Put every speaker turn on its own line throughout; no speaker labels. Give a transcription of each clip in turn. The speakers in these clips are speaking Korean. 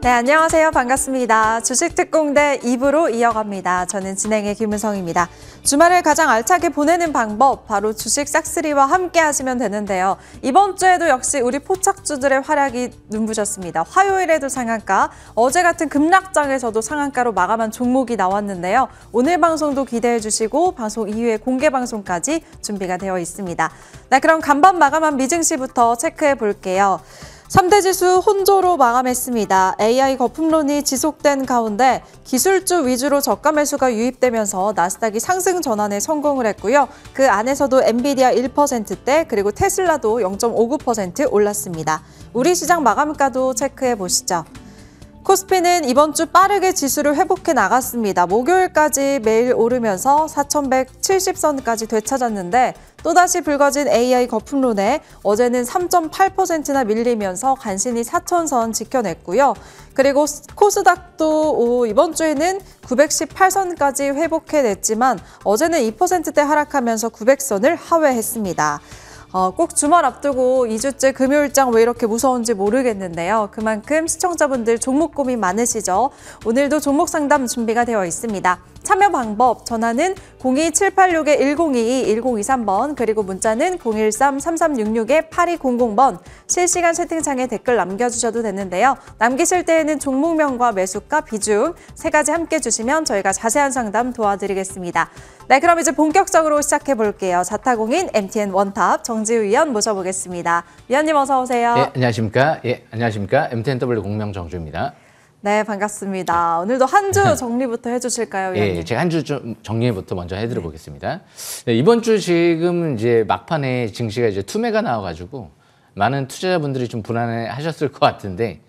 네, 안녕하세요. 반갑습니다. 주식특공대 2부로 이어갑니다. 저는 진행의 김은성입니다. 주말을 가장 알차게 보내는 방법, 바로 주식 싹쓸이와 함께 하시면 되는데요. 이번 주에도 역시 우리 포착주들의 활약이 눈부셨습니다. 화요일에도 상한가, 어제 같은 급락장에서도 상한가로 마감한 종목이 나왔는데요. 오늘 방송도 기대해 주시고 방송 이후에 공개 방송까지 준비가 되어 있습니다. 네, 그럼 간밤 마감한 미증시부터 체크해 볼게요. 3대 지수 혼조로 마감했습니다. AI 거품론이 지속된 가운데 기술주 위주로 저가 매수가 유입되면서 나스닥이 상승 전환에 성공을 했고요. 그 안에서도 엔비디아 1%대 그리고 테슬라도 0.59% 올랐습니다. 우리 시장 마감가도 체크해 보시죠. 코스피는 이번 주 빠르게 지수를 회복해 나갔습니다. 목요일까지 매일 오르면서 4,170선까지 되찾았는데 또다시 불거진 AI 거품론에 어제는 3.8%나 밀리면서 간신히 4,000선 지켜냈고요. 그리고 코스닥도 이번 주에는 918선까지 회복해냈지만 어제는 2%대 하락하면서 900선을 하회했습니다. 꼭 주말 앞두고 2주째 금요일장 왜 이렇게 무서운지 모르겠는데요. 그만큼 시청자분들 종목 고민 많으시죠? 오늘도 종목 상담 준비가 되어 있습니다. 참여 방법, 전화는 02786-1022, 1023번, 그리고 문자는 013-3366-8200번, 실시간 채팅창에 댓글 남겨주셔도 되는데요. 남기실 때에는 종목명과 매수가, 비중 세 가지 함께 주시면 저희가 자세한 상담 도와드리겠습니다. 네, 그럼 이제 본격적으로 시작해 볼게요. 자타공인 MTN 원탑 정지우 위원 모셔보겠습니다. 위원님 어서 오세요.
예, 안녕하십니까? 예, 안녕하십니까? MTNW 공명 정주입니다.
네, 반갑습니다. 오늘도 한 주 정리부터 해주실까요, 위원님?
예, 제가 한 주 정리부터 먼저 해드려 보겠습니다. 네, 이번 주 지금 이제 막판에 증시가 이제 투매가 나와가지고 많은 투자자분들이 좀 불안해하셨을 것 같은데,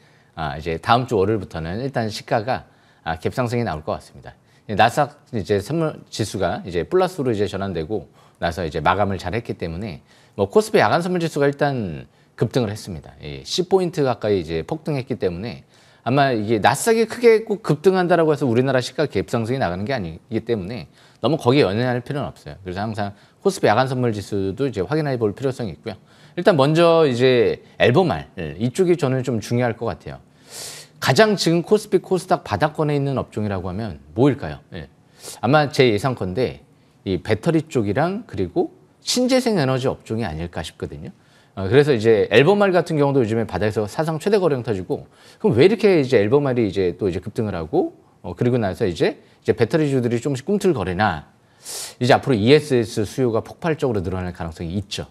이제 다음 주 월요일부터는 일단 시가가 갭상승이 나올 것 같습니다. 나스닥 이제 선물 지수가 이제 플러스로 이제 전환되고 나서 이제 마감을 잘했기 때문에 뭐 코스피 야간 선물 지수가 일단 급등을 했습니다. 10포인트 가까이 이제 폭등했기 때문에. 아마 이게 나스닥이 크게 꼭 급등한다라고 해서 우리나라 시가 갭상승이 나가는 게 아니기 때문에 너무 거기에 연연할 필요는 없어요. 그래서 항상 코스피 야간 선물 지수도 이제 확인해 볼 필요성이 있고요. 일단 먼저 이제 앨범알 이쪽이 저는 좀 중요할 것 같아요. 가장 지금 코스피 코스닥 바닥권에 있는 업종이라고 하면 뭐일까요? 아마 제 예상컨대 이 배터리 쪽이랑 그리고 신재생 에너지 업종이 아닐까 싶거든요. 그래서 이제 앨범알 같은 경우도 요즘에 바닥에서 사상 최대 거래량 터지고, 그럼 왜 이렇게 이제 앨범알이 이제 또 이제 급등을 하고, 그리고 나서 이제 배터리주들이 조금씩 꿈틀거리나, 이제 앞으로 ESS 수요가 폭발적으로 늘어날 가능성이 있죠.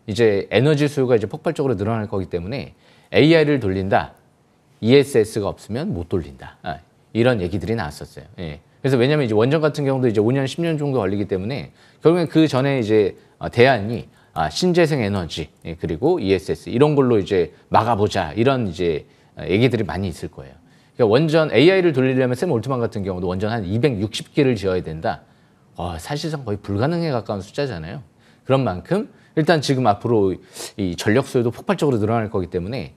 이제 에너지 수요가 이제 폭발적으로 늘어날 거기 때문에 AI를 돌린다, ESS가 없으면 못 돌린다. 이런 얘기들이 나왔었어요. 그래서 왜냐면 이제 원전 같은 경우도 이제 5년, 10년 정도 걸리기 때문에 결국엔 그 전에 이제 대안이 신재생 에너지 그리고 ESS 이런 걸로 이제 막아보자 이런 이제 얘기들이 많이 있을 거예요. 그러니까 원전 AI를 돌리려면 샘 올트만 같은 경우도 원전 한 260개를 지어야 된다. 사실상 거의 불가능에 가까운 숫자잖아요. 그런 만큼 일단 지금 앞으로 이 전력 수요도 폭발적으로 늘어날 거기 때문에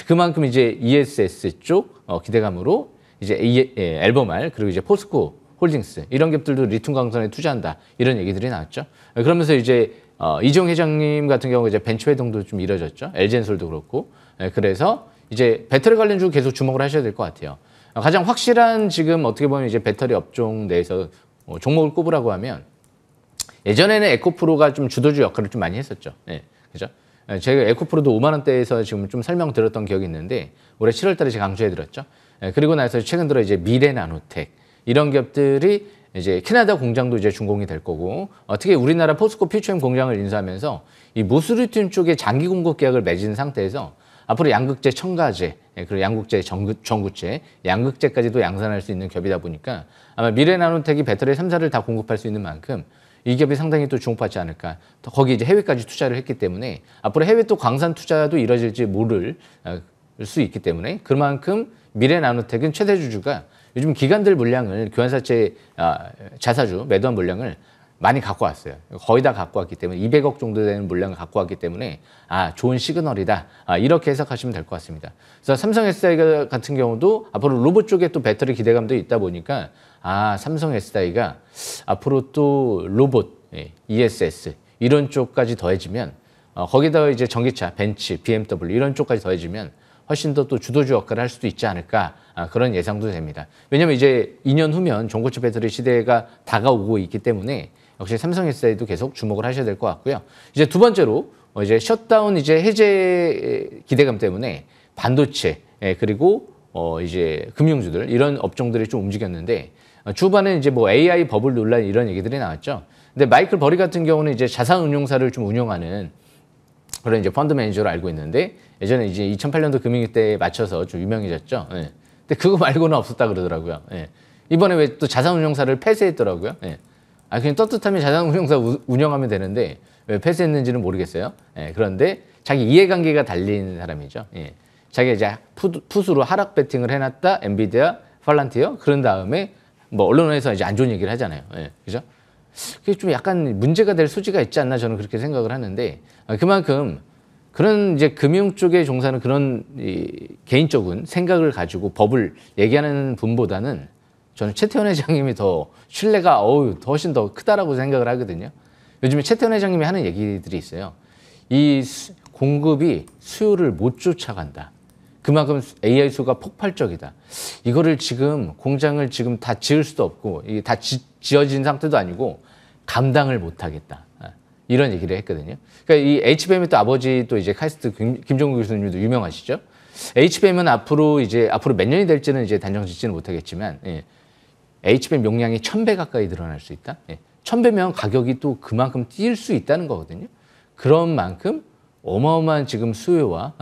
그만큼 이제 ESS 쪽 기대감으로 이제 앨범알 그리고 이제 포스코 홀딩스 이런 갭들도 리튬 광선에 투자한다 이런 얘기들이 나왔죠. 그러면서 이제 이종 회장님 같은 경우 이제 벤처 회동도 좀 이뤄졌죠. LG엔솔도 그렇고. 그래서 이제 배터리 관련주 계속 주목을 하셔야 될 것 같아요. 가장 확실한 지금 어떻게 보면 이제 배터리 업종 내에서 종목을 꼽으라고 하면 예전에는 에코프로가 좀 주도주 역할을 좀 많이 했었죠. 그죠? 제가 에코프로도 5만 원대에서 지금 좀 설명드렸던 기억이 있는데 올해 7월 달에 제가 강조해드렸죠. 그리고 나서 최근 들어 이제 미래나노텍 이런 기업들이 이제 캐나다 공장도 이제 준공이 될 거고, 특히 우리나라 포스코 퓨처엠 공장을 인수하면서 이 무스리튬 쪽에 장기 공급 계약을 맺은 상태에서 앞으로 양극재 첨가제, 그리고 양극재 전구체, 양극재까지도 양산할 수 있는 기업이다 보니까 아마 미래나노텍이 배터리 3사를 다 공급할 수 있는 만큼 이 기업이 상당히 또 주목받지 않을까. 거기 이제 해외까지 투자를 했기 때문에 앞으로 해외 또 광산 투자도 이뤄질지 모를 수 있기 때문에 그만큼 미래나노텍은 최대 주주가 요즘 기관들 물량을 교환사채 자사주 매도한 물량을 많이 갖고 왔어요. 거의 다 갖고 왔기 때문에 200억 정도 되는 물량을 갖고 왔기 때문에 좋은 시그널이다. 이렇게 해석하시면 될 것 같습니다. 그래서 삼성 SDI 같은 경우도 앞으로 로봇 쪽에 또 배터리 기대감도 있다 보니까 삼성 SDI가 앞으로 또 로봇, ESS 이런 쪽까지 더해지면 거기다가 이제 전기차, 벤츠, BMW 이런 쪽까지 더해지면 훨씬 더 또 주도주 역할을 할 수도 있지 않을까 그런 예상도 됩니다. 왜냐하면 이제 2년 후면 전고체 배터리 시대가 다가오고 있기 때문에 역시 삼성 SDI도 계속 주목을 하셔야 될 것 같고요. 이제 두 번째로 이제 셧다운 이제 해제 기대감 때문에 반도체 그리고 이제 금융주들 이런 업종들이 좀 움직였는데 주반에 이제 뭐 AI 버블 논란 이런 얘기들이 나왔죠. 근데 마이클 버리 같은 경우는 이제 자산운용사를 좀 운영하는 그런 이제 펀드 매니저로 알고 있는데 예전에 이제 2008년도 금융위 때에 맞춰서 좀 유명해졌죠. 예. 근데 그거 말고는 없었다 그러더라고요. 예. 이번에 왜 또 자산운용사를 폐쇄했더라고요. 예. 그냥 떳떳하면 자산운용사 운영하면 되는데 왜 폐쇄했는지는 모르겠어요. 예. 그런데 자기 이해관계가 달린 사람이죠. 예. 자기가 이제 풋으로 하락 배팅을 해놨다. 엔비디아, 팔란티어 그런 다음에 뭐 언론에서 이제 안 좋은 얘기를 하잖아요. 예. 그죠? 그게 좀 약간 문제가 될 소지가 있지 않나 저는 그렇게 생각을 하는데 그만큼 그런 이제 금융 쪽에 종사하는 그런 개인적인 생각을 가지고 법을 얘기하는 분보다는 저는 최태원 회장님이 더 신뢰가 더 훨씬 더 크다라고 생각을 하거든요. 요즘에 최태원 회장님이 하는 얘기들이 있어요. 이 공급이 수요를 못 쫓아간다. 그만큼 AI 수가 폭발적이다. 이거를 지금 공장을 지금 다 지을 수도 없고 이게 다 지어진 상태도 아니고 감당을 못 하겠다. 이런 얘기를 했거든요. 그러니까 이 HBM의 또 아버지 또 이제 카이스트 김종국 교수님도 유명하시죠. HBM은 앞으로 몇 년이 될지는 이제 단정 짓지는 못하겠지만 HBM 용량이 1000배 가까이 늘어날 수 있다. 1000배면 가격이 또 그만큼 뛸 수 있다는 거거든요. 그런 만큼 어마어마한 지금 수요와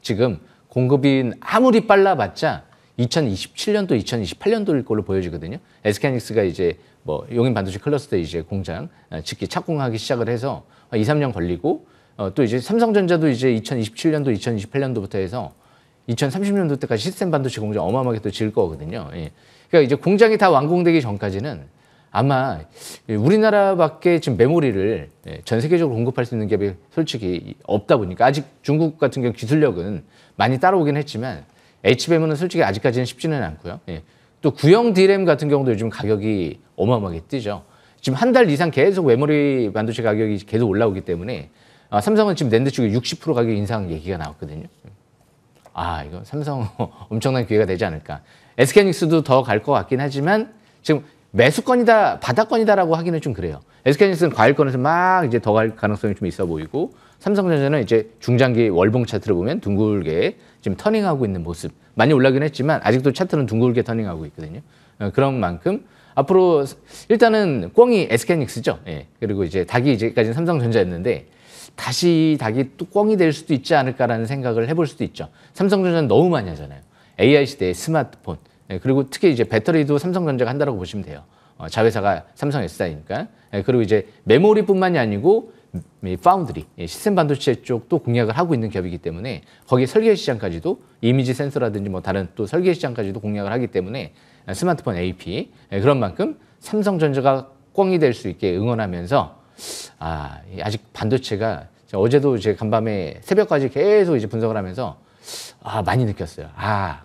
지금 공급이 아무리 빨라봤자 2027년도, 2028년도일 걸로 보여지거든요. SK하이닉스가 이제 뭐 용인 반도체 클러스터 이제 공장 짓기 착공하기 시작을 해서 2, 3년 걸리고 또 이제 삼성전자도 이제 2027년도, 2028년도부터 해서 2030년도 때까지 시스템 반도체 공장 어마어마하게 또 지을 거거든요. 예. 그러니까 이제 공장이 다 완공되기 전까지는 아마 우리나라밖에 지금 메모리를 전 세계적으로 공급할 수 있는 게 솔직히 없다 보니까 아직 중국 같은 경우 기술력은 많이 따라오긴 했지만 HBM은 솔직히 아직까지는 쉽지는 않고요. 예. 또 구형 D램 같은 경우도 요즘 가격이 어마어마하게 뛰죠. 지금 한 달 이상 계속 메모리 반도체 가격이 계속 올라오기 때문에 삼성은 지금 낸드 쪽에 60% 가격 인상 얘기가 나왔거든요. 이거 삼성 엄청난 기회가 되지 않을까. SK하이닉스도 더 갈 것 같긴 하지만 지금 매수권이다, 바닥권이다라고 하기는 좀 그래요. SK하이닉스는 과일권에서 막 이제 더 갈 가능성이 좀 있어 보이고 삼성전자는 이제 중장기 월봉 차트를 보면 둥글게 지금 터닝하고 있는 모습. 많이 올라가긴 했지만 아직도 차트는 둥글게 터닝하고 있거든요. 그런 만큼 앞으로 일단은 꽝이 SK하이닉스죠. 예. 그리고 이제 닭이 이제까지는 삼성전자였는데 다시 닭이 또 꽝이 될 수도 있지 않을까라는 생각을 해볼 수도 있죠. 삼성전자는 너무 많이 하잖아요. AI 시대의 스마트폰. 예. 그리고 특히 이제 배터리도 삼성전자가 한다고 보시면 돼요. 자회사가 삼성 SDI니까. 예. 그리고 이제 메모리뿐만이 아니고 파운드리, 시스템 반도체 쪽도 공략을 하고 있는 기업이기 때문에 거기에 설계 시장까지도 이미지 센서라든지 뭐 다른 또 설계 시장까지도 공략을 하기 때문에 스마트폰 AP 그런 만큼 삼성전자가 꽝이 될 수 있게 응원하면서 아직 반도체가 어제도 이제 간밤에 새벽까지 계속 이제 분석을 하면서 많이 느꼈어요.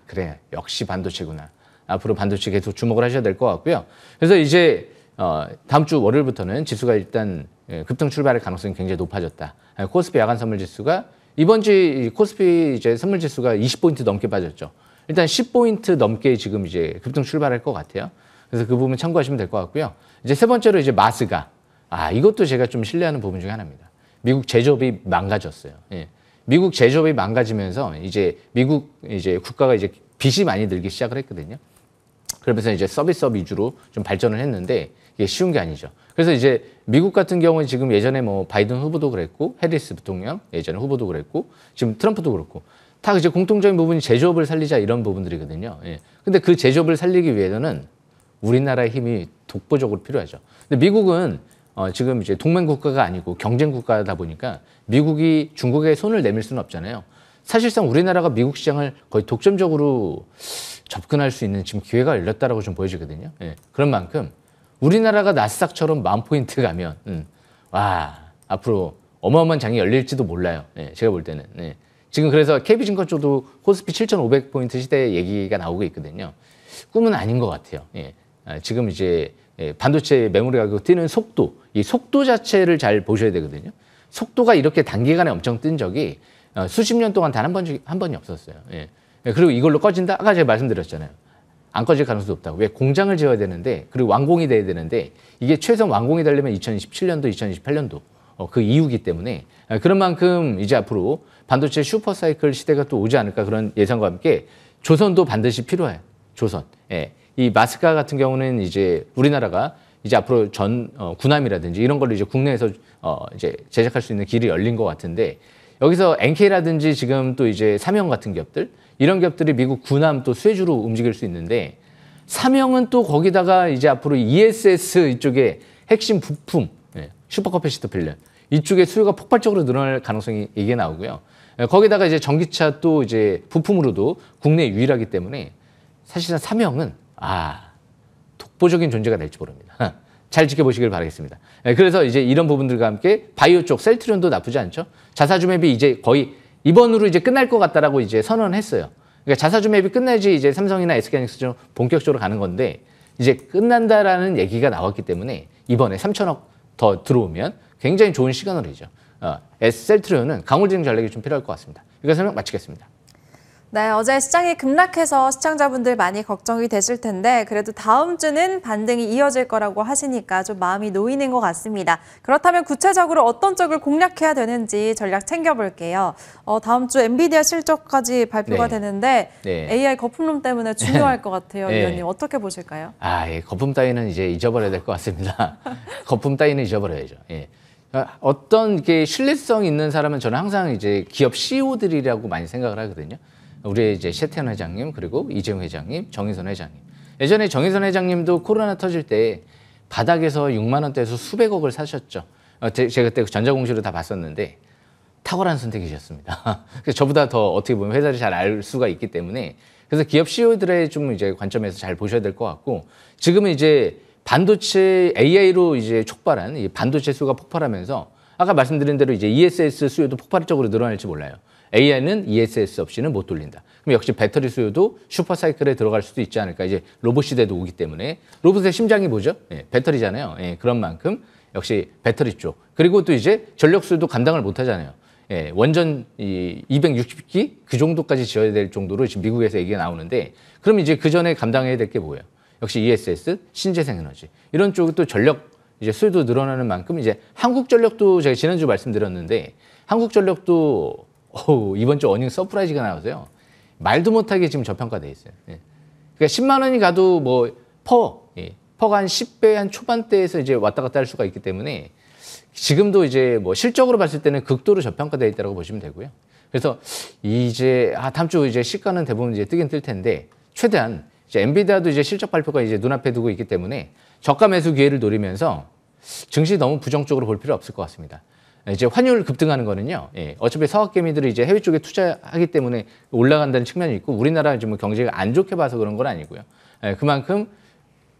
그래 역시 반도체구나. 앞으로 반도체 계속 주목을 하셔야 될 것 같고요. 그래서 이제 다음 주 월요일부터는 지수가 일단 급등 출발할 가능성이 굉장히 높아졌다. 코스피 야간 선물 지수가 이번 주 코스피 이제 선물 지수가 20포인트 넘게 빠졌죠. 일단 10포인트 넘게 지금 이제 급등 출발할 것 같아요. 그래서 그 부분 참고하시면 될 것 같고요. 이제 세 번째로 이제 마스가 이것도 제가 좀 신뢰하는 부분 중에 하나입니다. 미국 제조업이 망가졌어요. 예. 미국 제조업이 망가지면서 이제 미국 이제 국가가 이제 빚이 많이 들기 시작을 했거든요. 그러면서 이제 서비스업 위주로 좀 발전을 했는데 이게 쉬운 게 아니죠. 그래서 이제 미국 같은 경우는 지금 예전에 뭐 바이든 후보도 그랬고 해리스 부통령 예전에 후보도 그랬고 지금 트럼프도 그렇고 다 이제 공통적인 부분이 제조업을 살리자 이런 부분들이거든요. 예. 근데 그 제조업을 살리기 위해서는 우리나라의 힘이 독보적으로 필요하죠. 근데 미국은 지금 이제 동맹 국가가 아니고 경쟁 국가다 보니까 미국이 중국에 손을 내밀 수는 없잖아요. 사실상 우리나라가 미국 시장을 거의 독점적으로 접근할 수 있는 지금 기회가 열렸다라고 좀 보여지거든요. 예. 그런 만큼 우리나라가 나스닥처럼 10,000포인트 가면 앞으로 어마어마한 장이 열릴지도 몰라요. 예. 제가 볼 때는. 예. 지금 그래서 KB증권 쪽도 코스피 7,500포인트 시대 얘기가 나오고 있거든요. 꿈은 아닌 것 같아요. 예. 지금 이제 반도체 메모리 가격 뛰는 속도, 이 속도 자체를 잘 보셔야 되거든요. 속도가 이렇게 단기간에 엄청 뜬 적이 수십 년 동안 단 한 번이 없었어요. 예. 그리고 이걸로 꺼진다? 아까 제가 말씀드렸잖아요. 안 꺼질 가능성도 없다고. 왜? 공장을 지어야 되는데, 그리고 완공이 돼야 되는데, 이게 최소한 완공이 되려면 2027년도, 2028년도 그 이후기 때문에 그런 만큼 이제 앞으로 반도체 슈퍼사이클 시대가 또 오지 않을까 그런 예상과 함께 조선도 반드시 필요해요. 조선. 예. 이 마스카 같은 경우는 이제 우리나라가 이제 앞으로 군함이라든지 이런 걸 이제 국내에서 이제 제작할 수 있는 길이 열린 것 같은데 여기서 NK라든지 지금 또 이제 삼형 같은 기업들 이런 기업들이 미국 군함 또 수혜주로 움직일 수 있는데 삼형은 또 거기다가 이제 앞으로 ESS 이쪽에 핵심 부품 슈퍼커패시터 필름 이쪽에 수요가 폭발적으로 늘어날 가능성이 이게 나오고요. 거기다가 이제 전기차 또 이제 부품으로도 국내 유일하기 때문에 사실상 삼형은 독보적인 존재가 될지 모릅니다. 잘 지켜보시길 바라겠습니다. 그래서 이제 이런 부분들과 함께 바이오 쪽 셀트리온도 나쁘지 않죠. 자사주 맵이 이제 거의 이번으로 이제 끝날 것 같다라고 이제 선언했어요. 그러니까 자사주 맵이 끝나야지 이제 삼성이나 SK하이닉스좀 본격적으로 가는 건데 이제 끝난다라는 얘기가 나왔기 때문에 이번에 3천억 더 들어오면 굉장히 좋은 시그널이죠. 셀트리온은 강물진행 전략이 좀 필요할 것 같습니다. 이거 설명 마치겠습니다.
네, 어제 시장이 급락해서 시청자분들 많이 걱정이 되실 텐데 그래도 다음 주는 반등이 이어질 거라고 하시니까 좀 마음이 놓이는 것 같습니다. 그렇다면 구체적으로 어떤 쪽을 공략해야 되는지 전략 챙겨볼게요. 다음 주 엔비디아 실적까지 발표가 되는데 AI 거품론 때문에 중요할 것 같아요. 위원님 어떻게 보실까요?
거품 따위는 이제 잊어버려야 될 것 같습니다. 거품 따위는 잊어버려야죠. 예. 어떤 게 신뢰성 있는 사람은 저는 항상 이제 기업 CEO들이라고 많이 생각을 하거든요. 우리 이제谢태현 회장님 그리고 이재용 회장님, 정의선 회장님. 예전에 정의선 회장님도 코로나 터질 때 바닥에서 6만 원대에서 수백억을 사셨죠. 제가 그때 전자공시로 다 봤었는데 탁월한 선택이셨습니다. 그래서 저보다 더 어떻게 보면 회사를 잘 알 수가 있기 때문에 그래서 기업 CEO들의 좀 이제 관점에서 잘 보셔야 될 것 같고 지금은 이제 반도체 AI로 이제 촉발한 이 반도체 수요가 폭발하면서 아까 말씀드린 대로 이제 ESS 수요도 폭발적으로 늘어날지 몰라요. AI는 ESS 없이는 못 돌린다. 그럼 역시 배터리 수요도 슈퍼사이클에 들어갈 수도 있지 않을까. 이제 로봇 시대도 오기 때문에 로봇의 심장이 뭐죠? 배터리잖아요. 그런 만큼 역시 배터리 쪽. 그리고 또 이제 전력 수요도 감당을 못 하잖아요. 원전 260기 그 정도까지 지어야 될 정도로 지금 미국에서 얘기가 나오는데 그럼 이제 그 전에 감당해야 될 게 뭐예요? 역시 ESS, 신재생에너지 이런 쪽이 또 전력 이제 수요도 늘어나는 만큼 이제 한국전력도 제가 지난주 말씀드렸는데 한국전력도 이번 주 어닝 서프라이즈가 나와서요. 말도 못하게 지금 저평가돼 있어요. 그러니까 10만 원이 가도 뭐 퍼가 한 10배 한 초반대에서 이제 왔다 갔다 할 수가 있기 때문에 지금도 이제 뭐 실적으로 봤을 때는 극도로 저평가돼 있다고 보시면 되고요. 그래서 이제 다음 주 이제 시가는 대부분 이제 뜨긴 뜰 텐데 최대한 이제 엔비디아도 이제 실적 발표가 이제 눈앞에 두고 있기 때문에 저가 매수 기회를 노리면서 증시 너무 부정적으로 볼 필요 없을 것 같습니다. 이제 환율 급등하는 거는요. 어차피 서학개미들이 이제 해외 쪽에 투자하기 때문에 올라간다는 측면이 있고 우리나라 지금 경제가 안 좋게 봐서 그런 건 아니고요. 그만큼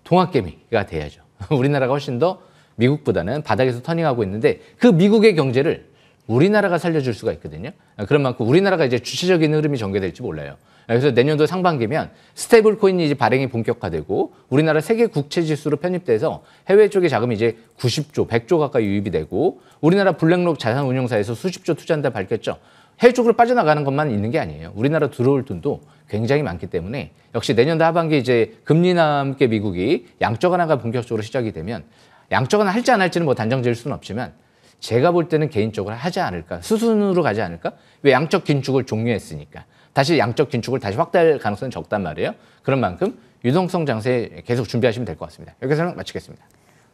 동학개미가 돼야죠. 우리나라가 훨씬 더 미국보다는 바닥에서 터닝하고 있는데 그 미국의 경제를 우리나라가 살려줄 수가 있거든요. 그런 만큼 우리나라가 이제 주체적인 흐름이 전개될지 몰라요. 그래서 내년도 상반기면 스테이블 코인이 이제 발행이 본격화되고 우리나라 세계 국채 지수로 편입돼서 해외 쪽에 자금이 이제 90조, 100조 가까이 유입이 되고 우리나라 블랙록 자산운용사에서 수십조 투자한다 밝혔죠. 해외 쪽으로 빠져나가는 것만 있는 게 아니에요. 우리나라 들어올 돈도 굉장히 많기 때문에 역시 내년도 하반기 이제 금리나 함께 미국이 양적 완화가 본격적으로 시작이 되면 양적 완화 할지 안 할지는 뭐 단정 지을 수는 없지만 제가 볼 때는 개인적으로 하지 않을까. 수순으로 가지 않을까? 왜 양적 긴축을 종료했으니까. 다시 양적 긴축을 다시 확대할 가능성은 적단 말이에요. 그런 만큼 유동성 장세 계속 준비하시면 될 것 같습니다. 여기서 마치겠습니다.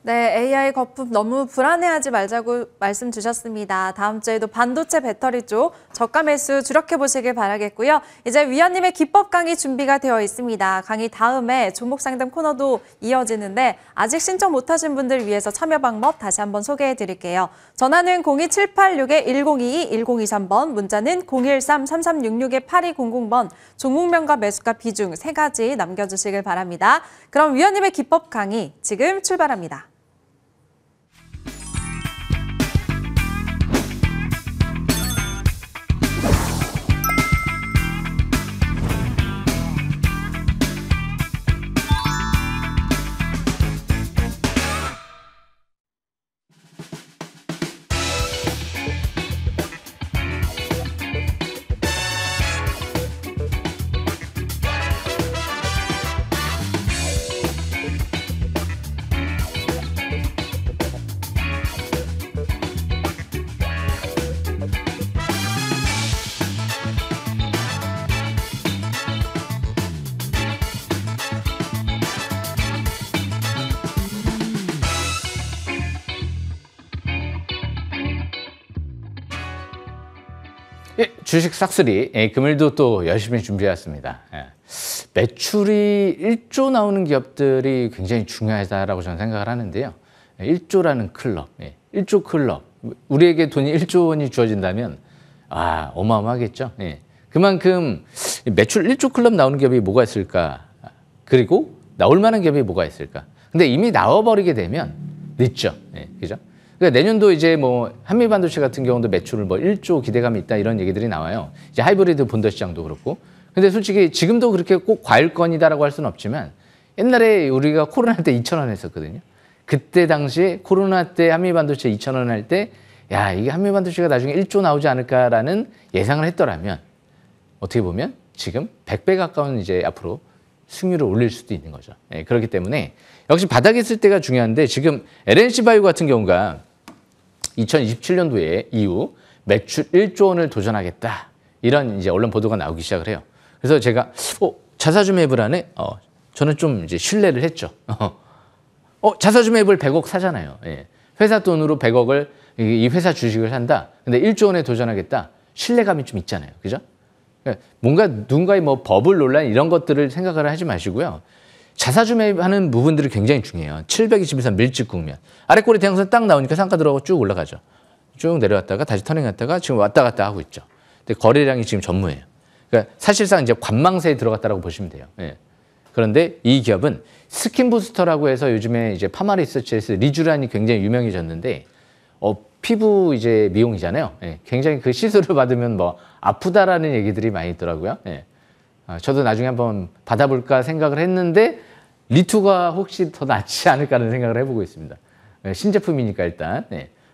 네, AI 거품 너무 불안해하지 말자고 말씀 주셨습니다. 다음 주에도 반도체 배터리 쪽 저가 매수 주력해 보시길 바라겠고요. 이제 위원님의 기법 강의 준비가 되어 있습니다. 강의 다음에 종목 상담 코너도 이어지는데 아직 신청 못하신 분들 위해서 참여 방법 다시 한번 소개해 드릴게요. 전화는 02786-1022, 1023번, 문자는 013-3366-8200번, 종목명과 매수가 비중 3가지 남겨주시길 바랍니다. 그럼 위원님의 기법 강의 지금 출발합니다.
주식 싹쓸이 금일도 또 열심히 준비해왔습니다. 매출이 1조 나오는 기업들이 굉장히 중요하다라고 저는 생각을 하는데요. 1조라는 클럽, 1조 클럽. 우리에게 돈이 1조 원이 주어진다면 어마어마하겠죠. 그만큼 매출 1조 클럽 나오는 기업이 뭐가 있을까? 그리고 나올 만한 기업이 뭐가 있을까? 근데 이미 나와버리게 되면 늦죠. 그죠? 그러니까 내년도 이제 뭐 한미반도체 같은 경우도 매출을 뭐 1조 기대감이 있다 이런 얘기들이 나와요. 이제 하이브리드 본더 시장도 그렇고. 근데 솔직히 지금도 그렇게 꼭 과일권이다라고 할 수는 없지만 옛날에 우리가 코로나 때 2,000원 했었거든요. 그때 당시에 코로나 때 한미반도체 2,000원 할 때 야, 이게 한미반도체가 나중에 1조 나오지 않을까라는 예상을 했더라면 어떻게 보면 지금 100배 가까운 이제 앞으로 승률을 올릴 수도 있는 거죠. 그렇기 때문에 역시 바닥에 있을 때가 중요한데 지금 LNC 바이오 같은 경우가 2027년도에 이후 매출 1조 원을 도전하겠다. 이런 이제 언론 보도가 나오기 시작을 해요. 그래서 제가 자사주 매입을 하네? 저는 좀 이제 신뢰를 했죠. 자사주 매입을 100억 사잖아요. 회사 돈으로 100억을 이 회사 주식을 산다. 근데 1조 원에 도전하겠다. 신뢰감이 좀 있잖아요. 그죠? 뭔가 누군가의 뭐 버블 논란 이런 것들을 생각을 하지 마시고요. 자사주 매입하는 부분들이 굉장히 중요해요. 723 밀집 국면. 아래 꼬리 대형선 딱 나오니까 상가 들어가고 쭉 올라가죠. 쭉 내려왔다가 다시 터닝했다가 지금 왔다 갔다 하고 있죠. 근데 거래량이 지금 전무해요. 그러니까 사실상 이제 관망세에 들어갔다라고 보시면 돼요. 그런데 이 기업은 스킨 부스터라고 해서 요즘에 이제 파마 리서치에서 리쥬란이 굉장히 유명해졌는데 피부 이제 미용이잖아요. 굉장히 그 시술을 받으면 뭐 아프다라는 얘기들이 많이 있더라고요. 저도 나중에 한번 받아볼까 생각을 했는데 리투가 혹시 더 낫지 않을까라는 생각을 해보고 있습니다. 신제품이니까 일단.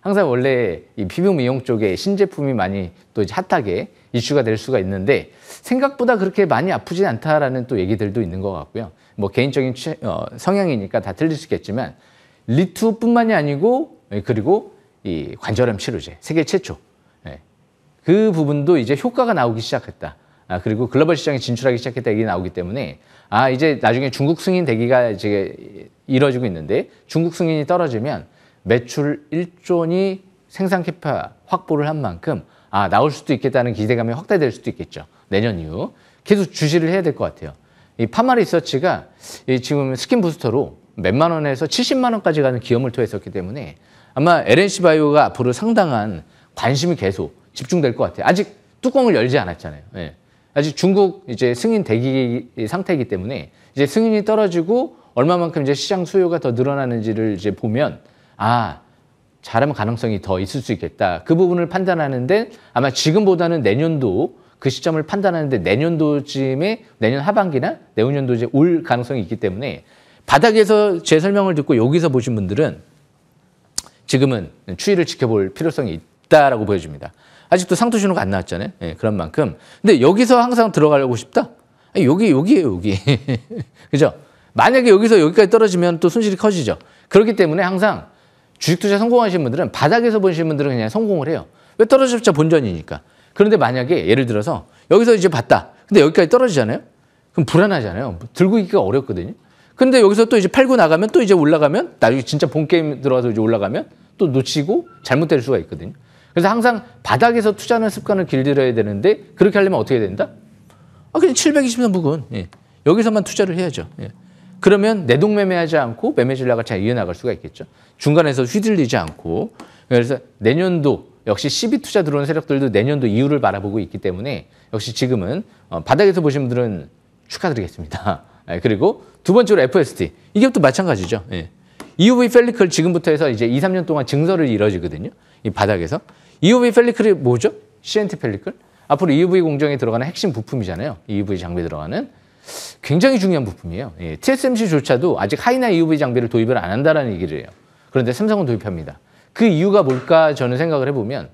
항상 원래 이 피부 미용 쪽에 신제품이 많이 또 이제 핫하게 이슈가 될 수가 있는데 생각보다 그렇게 많이 아프지 않다라는 또 얘기들도 있는 것 같고요. 뭐 개인적인 성향이니까 다 틀릴 수 있겠지만 리투뿐만이 아니고 그리고 이 관절염 치료제 세계 최초 그 부분도 이제 효과가 나오기 시작했다. 그리고 글로벌 시장에 진출하기 시작했다 얘기 나오기 때문에 이제 나중에 중국 승인 되기가 이제 이뤄지고 있는데 중국 승인이 떨어지면 매출 1조 원이 생산 캐파 확보를 한 만큼 나올 수도 있겠다는 기대감이 확대될 수도 있겠죠. 내년 이후 계속 주시를 해야 될 것 같아요. 이 파마 리서치가 지금 스킨 부스터로 몇만 원에서 70만 원까지 가는 기염을 토했었기 때문에 아마 LNC 바이오가 앞으로 상당한 관심이 계속 집중될 것 같아요. 아직 뚜껑을 열지 않았잖아요. 아직 중국 이제 승인 대기 상태이기 때문에 이제 승인이 떨어지고 얼마만큼 이제 시장 수요가 더 늘어나는지를 이제 보면 잘하면 가능성이 더 있을 수 있겠다. 그 부분을 판단하는데 아마 지금보다는 내년도 그 시점을 판단하는데 내년도쯤에 내년 하반기나 내후년도에 올 가능성이 있기 때문에 바닥에서 제 설명을 듣고 여기서 보신 분들은 지금은 추이를 지켜볼 필요성이 있다라고 보여집니다. 아직도 상투 신호가 안 나왔잖아요. 그런 만큼. 근데 여기서 항상 들어가려고 싶다? 여기에요, 여기. 그죠? 만약에 여기서 여기까지 떨어지면 또 손실이 커지죠. 그렇기 때문에 항상 주식 투자 성공하신 분들은 바닥에서 보시는 분들은 그냥 성공을 해요. 왜 떨어졌자 본전이니까. 그런데 만약에 예를 들어서 여기서 이제 봤다. 근데 여기까지 떨어지잖아요. 그럼 불안하잖아요. 들고 있기가 어렵거든요. 근데 여기서 또 이제 팔고 나가면 또 이제 올라가면 나중에 진짜 본 게임 들어가서 이제 올라가면 또 놓치고 잘못될 수가 있거든요. 그래서 항상 바닥에서 투자하는 습관을 길들여야 되는데 그렇게 하려면 어떻게 된다? 그냥 723 부근. 여기서만 투자를 해야죠. 그러면 내동매매하지 않고 매매 전략을 잘 이어나갈 수가 있겠죠. 중간에서 휘둘리지 않고. 그래서 내년도 역시 CB 투자 들어오는 세력들도 내년도 이후를 바라보고 있기 때문에 역시 지금은 바닥에서 보신 분들은 축하드리겠습니다. 그리고 두 번째로 FST. 이게 또 마찬가지죠. EUV 펠리클 지금부터 해서 이제 2, 3년 동안 증설을 이뤄지거든요. 이 바닥에서. EUV 펠리클이 뭐죠? CNT 펠리클. 앞으로 EUV 공정에 들어가는 핵심 부품이잖아요. EUV 장비 들어가는. 굉장히 중요한 부품이에요. TSMC조차도 아직 하이나 EUV 장비를 도입을 안 한다는 얘기를 해요. 그런데 삼성은 도입합니다. 그 이유가 뭘까 저는 생각을 해보면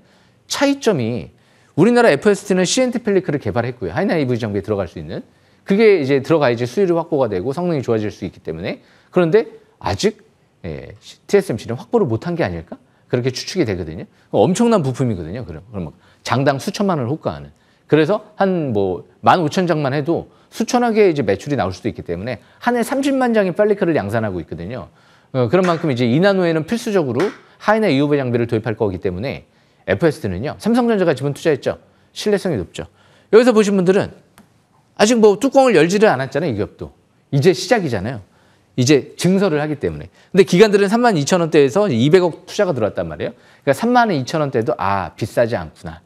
차이점이 우리나라 FST는 CNT 펠리클을 개발했고요. 하이나 EUV 장비에 들어갈 수 있는. 그게 이제 들어가야지 수율이 확보가 되고 성능이 좋아질 수 있기 때문에. 그런데 아직 TSMC는 확보를 못한 게 아닐까? 그렇게 추측이 되거든요. 엄청난 부품이거든요. 그럼 장당 수천만 원을 호가하는. 그래서 한 15,000장만 해도 수천억의 이제 매출이 나올 수도 있기 때문에 한 해 30만 장의 펠리클을 양산하고 있거든요. 그런 만큼 이제 2난 후에는 필수적으로 하이나 EUV 장비를 도입할 거기 때문에 FST는요. 삼성전자가 지분 투자했죠. 신뢰성이 높죠. 여기서 보신 분들은 아직 뭐 뚜껑을 열지를 않았잖아요. 이 기업도. 이제 시작이잖아요. 이제 증설을 하기 때문에. 근데 기관들은 32,000원대에서 200억 투자가 들어왔단 말이에요. 그러니까 32,000원대도 비싸지 않구나.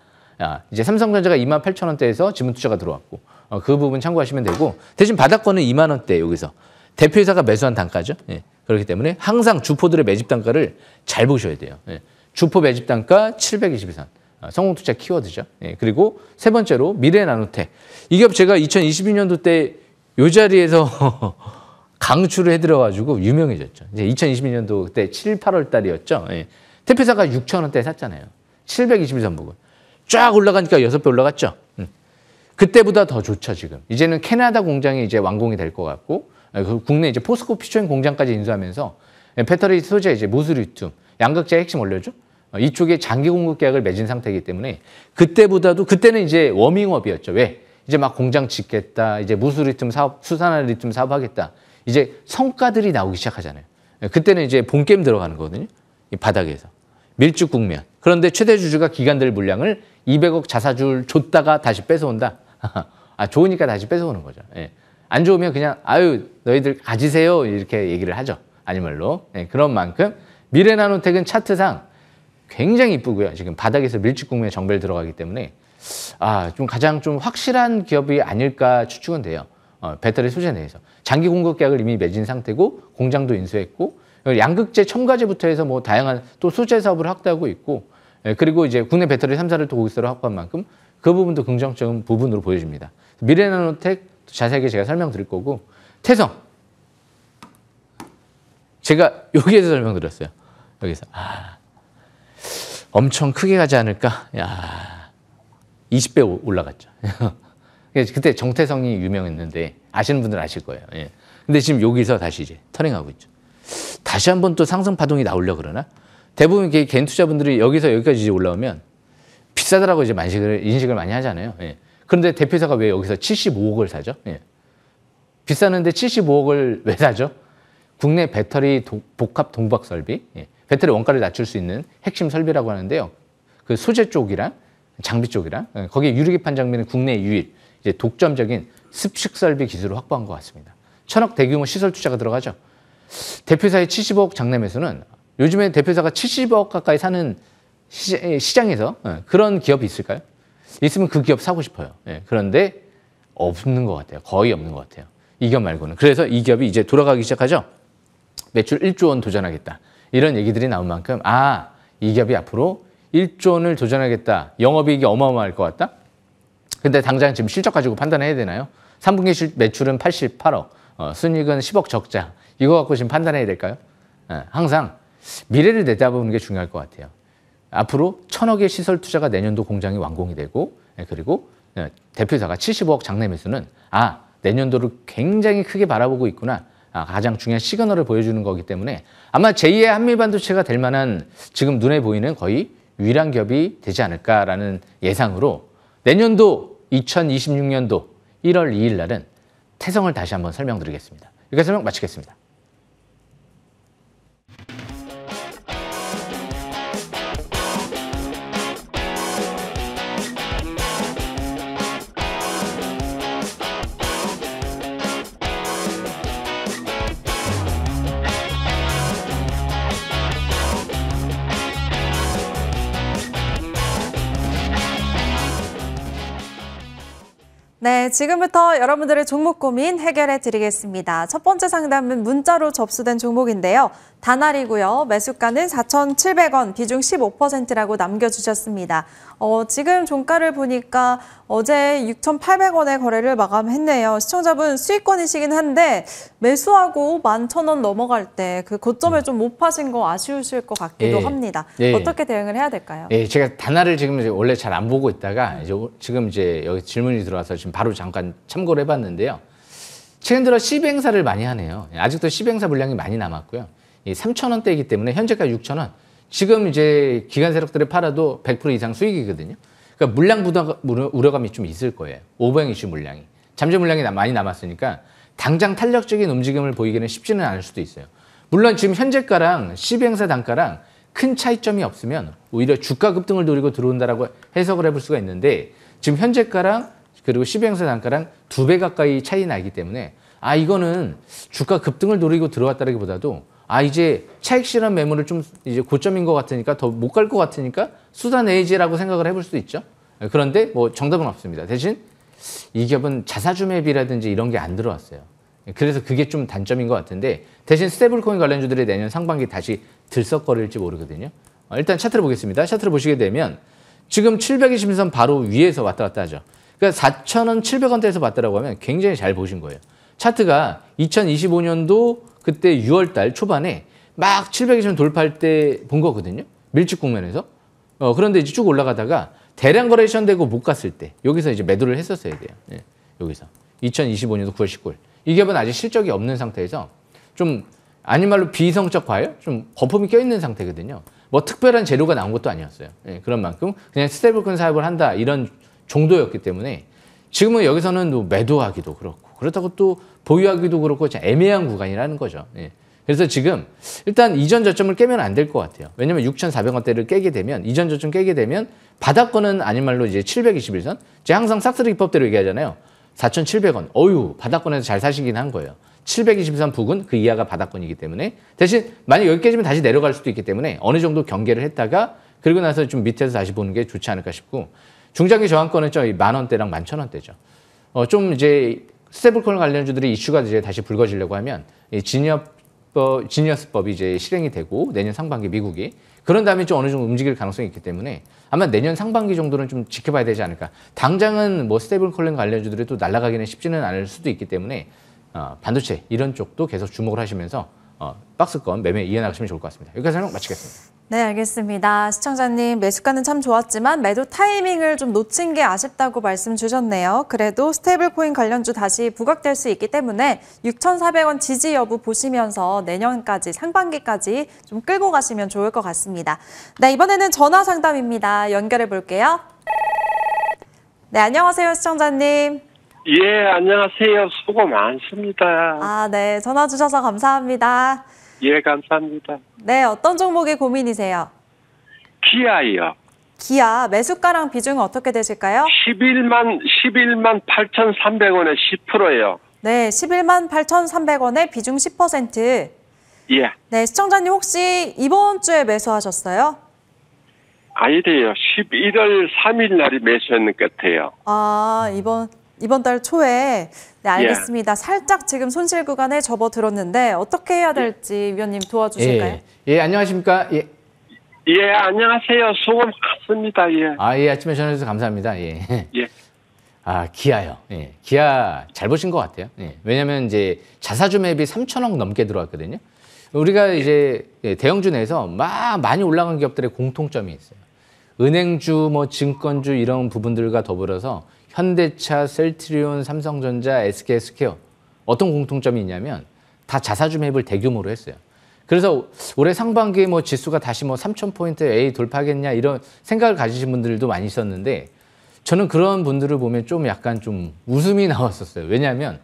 이제 삼성전자가 28,000원대에서 지분 투자가 들어왔고 그 부분 참고하시면 되고 대신 바닥권은 2만 원대 여기서 대표이사가 매수한 단가죠. 예. 그렇기 때문에 항상 주포들의 매집 단가를 잘 보셔야 돼요. 예. 주포 매집 단가 722선. 성공투자 키워드죠. 예. 그리고 세 번째로 미래나노텍. 이 기업 제가 2022년도 때 이 자리에서 강추를 해드려가지고 유명해졌죠. 이제 2022년도 그때 7, 8월 달이었죠. 예. 대표사가 6,000원대 샀잖아요. 721선 부분. 쫙 올라가니까 6배 올라갔죠. 그때보다 더 좋죠, 지금. 이제는 캐나다 공장이 이제 완공이 될 것 같고, 국내 이제 포스코 피초인 공장까지 인수하면서 배터리 소재 이제 무수리튬, 양극재 핵심 원료죠. 이쪽에 장기 공급 계약을 맺은 상태이기 때문에 그때보다도 그때는 이제 워밍업이었죠. 왜? 이제 막 공장 짓겠다, 이제 무수리튬 사업, 수산화 리튬 사업하겠다. 이제 성과들이 나오기 시작하잖아요. 그때는 이제 본게임 들어가는 거거든요. 이 바닥에서. 밀집 국면. 그런데 최대 주주가 기관들 물량을 200억 자사주를 줬다가 다시 뺏어온다. 좋으니까 다시 뺏어오는 거죠. 예. 안 좋으면 그냥 아유 너희들 가지세요 이렇게 얘기를 하죠. 아니 말로. 예. 그런 만큼 미래나노텍은 차트상 굉장히 이쁘고요. 지금 바닥에서 밀집 국면에 정배를 들어가기 때문에 좀 가장 좀 확실한 기업이 아닐까 추측은 돼요. 배터리 소재 내에서. 장기 공급 계약을 이미 맺은 상태고 공장도 인수했고 양극재 첨가제부터 해서 뭐 다양한 또 소재 사업을 확대하고 있고 그리고 이제 국내 배터리 3사를 또 거기서 확보한 만큼 그 부분도 긍정적인 부분으로 보여집니다. 미래나노텍 자세하게 제가 설명드릴 거고 태성 제가 여기에서 설명드렸어요. 여기서 엄청 크게 가지 않을까? 20배 올라갔죠. 그때 정태성이 유명했는데 아시는 분들은 아실 거예요. 예. 근데 지금 여기서 다시 이제 터닝하고 있죠. 다시 한번 또 상승 파동이 나오려 그러나? 대부분 개인 투자분들이 여기서 여기까지 이제 올라오면 비싸더라고 이제 인식을 많이 하잖아요. 예. 그런데 대표사가 왜 여기서 75억을 사죠? 예. 비싸는데 75억을 왜 사죠? 국내 배터리 복합 동박 설비, 배터리 원가를 낮출 수 있는 핵심 설비라고 하는데요. 그 소재 쪽이랑 장비 쪽이랑 거기에 유리기판 장비는 국내 유일 이제 독점적인 습식 설비 기술을 확보한 것 같습니다. 1,000억 대규모 시설 투자가 들어가죠. 대표사의 70억 장내 매수는 요즘에 대표사가 70억 가까이 사는 시장에서 그런 기업이 있을까요? 있으면 그 기업 사고 싶어요. 그런데 없는 것 같아요. 거의 없는 것 같아요. 이 기업 말고는. 그래서 이 기업이 이제 돌아가기 시작하죠. 매출 1조 원 도전하겠다. 이런 얘기들이 나온 만큼 이 기업이 앞으로 1조 원을 도전하겠다. 영업이익이 어마어마할 것 같다. 근데 당장 지금 실적 가지고 판단해야 되나요? 3분기 매출은 88억, 순이익은 10억 적자. 이거 갖고 지금 판단해야 될까요? 항상 미래를 내다보는 게 중요할 것 같아요. 앞으로 1,000억의 시설 투자가 내년도 공장이 완공이 되고 그리고 대표사가 75억 장내 매수는 내년도를 굉장히 크게 바라보고 있구나. 가장 중요한 시그널을 보여주는 거기 때문에 아마 제2의 한미반도체가 될 만한 지금 눈에 보이는 거의 유일한 기업이 되지 않을까라는 예상으로 내년도 2026년도 1월 2일 날은 태성을 다시 한번 설명드리겠습니다. 여기까지 설명 마치겠습니다.
네, 지금부터 여러분들의 종목 고민 해결해 드리겠습니다. 첫 번째 상담은 문자로 접수된 종목인데요. 다날이고요. 매수가는 4,700원, 비중 15%라고 남겨주셨습니다. 지금 종가를 보니까 어제 6,800원에 거래를 마감했네요. 시청자분 수익권이시긴 한데 매수하고 11,000원 넘어갈 때 그 고점을 좀 못 파신 거 아쉬우실 것 같기도 합니다. 어떻게 대응을 해야 될까요?
제가 다날을 지금 원래 잘 안 보고 있다가 지금 이제 여기 질문이 들어와서 지금 바로 잠깐 참고를 해봤는데요. 최근 들어 시행사를 많이 하네요. 아직도 시행사 물량이 많이 남았고요. 3,000원대이기 때문에 현재가 6,000원. 지금 이제 기관 세력들이 팔아도 100% 이상 수익이거든요. 그러니까 물량 부담 우려감이 좀 있을 거예요. 오버행 이슈 물량이. 잠재 물량이 많이 남았으니까 당장 탄력적인 움직임을 보이기는 쉽지는 않을 수도 있어요. 물론 지금 현재가랑 시행사 단가랑 큰 차이점이 없으면 오히려 주가 급등을 노리고 들어온다라고 해석을 해볼 수가 있는데 지금 현재가랑 그리고 12행사 단가랑 2배 가까이 차이 나기 때문에 이거는 주가 급등을 노리고 들어왔다기보다도 이제 차익 실현 매물을 좀 이제 고점인 것 같으니까 더 못 갈 것 같으니까 쏟아내지라고 생각을 해볼 수도 있죠. 그런데 뭐 정답은 없습니다. 대신 이 기업은 자사주 매입이라든지 이런 게 안 들어왔어요. 그래서 그게 좀 단점인 것 같은데 대신 스테이블코인 관련주들이 내년 상반기 다시 들썩거릴지 모르거든요. 일단 차트를 보겠습니다. 차트를 보시게 되면 지금 720선 바로 위에서 왔다 갔다 하죠. 그러니까 4,000원, 700원대에서 봤다라고 하면 굉장히 잘 보신 거예요. 차트가 2025년도 그때 6월 달 초반에 막 720원 돌파할 때 본 거거든요. 밀집 국면에서. 그런데 이제 쭉 올라가다가 대량 거래 시전되고 못 갔을 때 여기서 이제 매도를 했었어야 돼요. 예, 여기서. 2025년도 9월 19일. 이 기업은 아직 실적이 없는 상태에서 좀 아닌 말로 비성적 과열? 좀 거품이 껴있는 상태거든요. 뭐 특별한 재료가 나온 것도 아니었어요. 예, 그런 만큼 그냥 스테이블코인 사업을 한다 이런 정도였기 때문에 지금은 여기서는 또 매도하기도 그렇고 그렇다고 또 보유하기도 그렇고 애매한 구간이라는 거죠. 예. 그래서 지금 일단 이전 저점을 깨면 안 될 것 같아요. 왜냐면 6,400원대를 깨게 되면 이전 저점 깨게 되면 바닥권은 아닌 말로 이제 721선. 제가 항상 싹쓸이 기법대로 얘기하잖아요. 4,700원. 어유 바닥권에서 잘 사시긴 한 거예요. 723 부근 그 이하가 바닥권이기 때문에 대신 만약 여기 깨지면 다시 내려갈 수도 있기 때문에 어느 정도 경계를 했다가 그리고 나서 좀 밑에서 다시 보는 게 좋지 않을까 싶고 중장기 저항권은 저 10,000원대랑 11,000원대죠. 좀 이제 스테이블코인 관련주들이 이슈가 이제 다시 불거지려고 하면 이 지니어스법이 이제 실행이 되고 내년 상반기 미국이 그런 다음에 좀 어느 정도 움직일 가능성이 있기 때문에 아마 내년 상반기 정도는 좀 지켜봐야 되지 않을까. 당장은 뭐 스테이블코인 관련주들이 또 날아가기는 쉽지는 않을 수도 있기 때문에 반도체 이런 쪽도 계속 주목을 하시면서 박스권 매매 이어나가시면 좋을 것 같습니다. 여기까지 설명 마치겠습니다.
네, 알겠습니다. 시청자님, 매수가는 참 좋았지만 매도 타이밍을 좀 놓친 게 아쉽다고 말씀 주셨네요. 그래도 스테이블코인 관련주 다시 부각될 수 있기 때문에 6,400원 지지 여부 보시면서 내년까지, 상반기까지 좀 끌고 가시면 좋을 것 같습니다. 네, 이번에는 전화 상담입니다. 연결해 볼게요. 네, 안녕하세요, 시청자님.
예, 안녕하세요. 수고 많습니다.
네, 전화 주셔서 감사합니다.
예, 감사합니다.
네, 어떤 종목이 고민이세요?
기아요.
기아, 매수가랑 비중은 어떻게 되실까요?
11만 8,300원에 10%예요.
네, 11만 8,300원에 비중 10%.
예.
네, 시청자님 혹시 이번 주에 매수하셨어요?
아니래요. 11월 3일 날이 매수했는 것 같아요.
이번 달 초에. 네, 알겠습니다. 살짝 지금 손실 구간에 접어들었는데 어떻게 해야 될지 위원님 도와주실까요?
예, 안녕하십니까? 예.
예, 안녕하세요. 수고 많습니다. 예.
예, 아침에 전화주셔서 감사합니다. 예.
예.
기아요. 예. 기아 잘 보신 것 같아요. 예. 왜냐면 이제 자사주 매입이 3,000억 넘게 들어왔거든요. 우리가 이제 대형주 내에서 많이 올라간 기업들의 공통점이 있어요. 은행주, 뭐 증권주 이런 부분들과 더불어서 현대차, 셀트리온, 삼성전자, SK스퀘어 어떤 공통점이 있냐면 다 자사주 매입을 대규모로 했어요. 그래서 올해 상반기에 뭐 지수가 다시 뭐 3,000포인트 돌파하겠냐 이런 생각을 가지신 분들도 많이 있었는데 저는 그런 분들을 보면 좀 약간 좀 웃음이 나왔었어요. 왜냐하면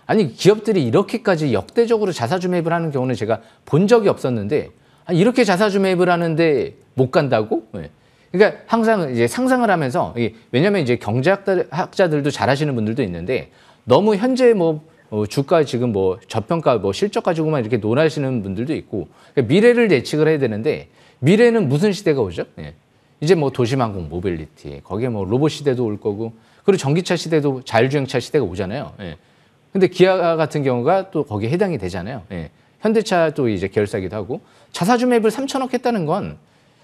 아니 기업들이 이렇게까지 역대적으로 자사주 매입을 하는 경우는 제가 본 적이 없었는데 이렇게 자사주 매입을 하는데 못 간다고? 네. 그러니까 항상 이제 상상을 하면서 왜냐하면 이제 경제학자들도 잘하시는 분들도 있는데 너무 현재 뭐 주가 지금 뭐 저평가 뭐 실적 가지고만 이렇게 논하시는 분들도 있고 그러니까 미래를 예측을 해야 되는데 미래는 무슨 시대가 오죠? 예. 이제 뭐 도시망공 모빌리티 거기에 뭐 로봇 시대도 올 거고 그리고 전기차 시대도 자율주행차 시대가 오잖아요. 예. 근데 기아 같은 경우가 또 거기에 해당이 되잖아요. 예. 현대차도 이제 계열사기도 하고 자사주 매입을 3,000억 했다는 건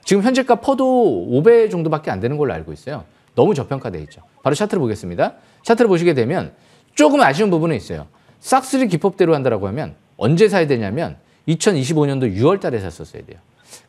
지금 현재가 퍼도 5배 정도밖에 안 되는 걸로 알고 있어요. 너무 저평가돼 있죠. 바로 차트를 보겠습니다. 차트를 보시게 되면 조금 아쉬운 부분은 있어요. 싹쓸이 기법대로 한다라고 하면 언제 사야 되냐면 2025년도 6월 달에 샀었어야 돼요.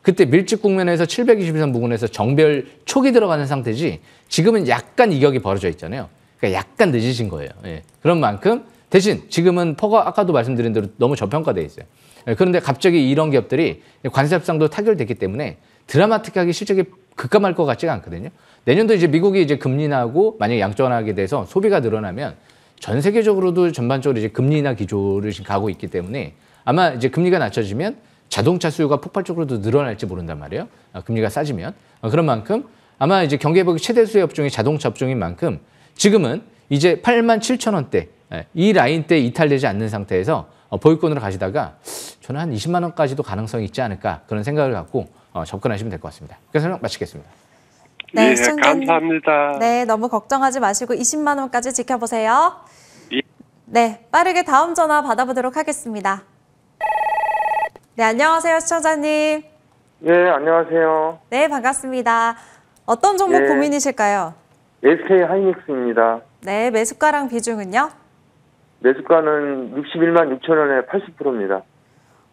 그때 밀집 국면에서 723 부근에서 정별 초기 들어가는 상태지 지금은 약간 이격이 벌어져 있잖아요. 그러니까 약간 늦으신 거예요. 예. 그런 만큼 대신 지금은 퍼가 아까도 말씀드린 대로 너무 저평가돼 있어요. 예. 그런데 갑자기 이런 기업들이 관세 협상도 타결됐기 때문에 드라마틱하게 실적이 급감할 것 같지가 않거든요. 내년도 이제 미국이 이제 금리 인하하고 만약에 양전하게 돼서 소비가 늘어나면 전 세계적으로도 전반적으로 이제 금리 인하 기조를 지금 가고 있기 때문에 아마 이제 금리가 낮춰지면 자동차 수요가 폭발적으로도 늘어날지 모른단 말이에요. 금리가 싸지면. 그런 만큼 아마 이제 경기회복이 최대 수혜 업종이 자동차 업종인 만큼 지금은 이제 87,000원대 이 라인대 이탈되지 않는 상태에서 보유권으로 가시다가 저는 한 20만 원까지도 가능성이 있지 않을까 그런 생각을 갖고 접근하시면 될 것 같습니다. 그래서 설명 마치겠습니다.
네,
예,
시청자님.
감사합니다.
네, 너무 걱정하지 마시고 20만 원까지 지켜보세요.
예.
네, 빠르게 다음 전화 받아보도록 하겠습니다. 네, 안녕하세요, 시청자님.
네, 안녕하세요.
네, 반갑습니다. 어떤 종목
예.
고민이실까요?
SK 하이닉스입니다.
네, 매수가랑 비중은요?
매수가는 61만 6천 원에 80%입니다.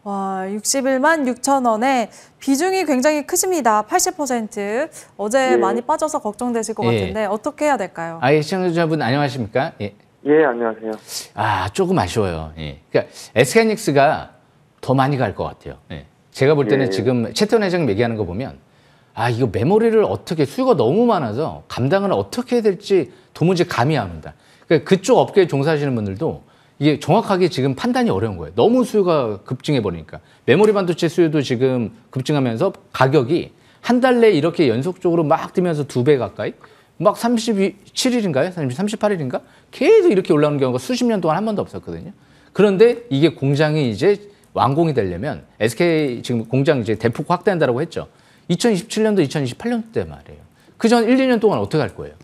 와, 61만 6천 원에 비중이 굉장히 크십니다. 80%. 어제
예.
많이 빠져서 걱정되실 것
예.
같은데 어떻게 해야 될까요?
아예 시청자분 안녕하십니까? 예.
예, 안녕하세요.
조금 아쉬워요. 예. 그러니까 SK하이닉스가 더 많이 갈 것 같아요. 예. 제가 볼 때는
예.
지금 최태원 회장님 얘기하는 거 보면 이거 메모리를 어떻게 수요가 너무 많아서 감당을 어떻게 해야 될지 도무지 감이 안 온다. 그러니까 그쪽 업계에 종사하시는 분들도 이게 정확하게 지금 판단이 어려운 거예요. 너무 수요가 급증해 버리니까. 메모리 반도체 수요도 지금 급증하면서 가격이 한 달 내에 이렇게 연속적으로 막 뛰면서 2배 가까이 막 37일인가요? 38일인가? 계속 이렇게 올라오는 경우가 수십 년 동안 한 번도 없었거든요. 그런데 이게 공장이 이제 완공이 되려면 SK 지금 공장 이제 대폭 확대한다고 했죠. 2027년도, 2028년도 때 말이에요. 그 전 1, 2년 동안 어떻게 할 거예요?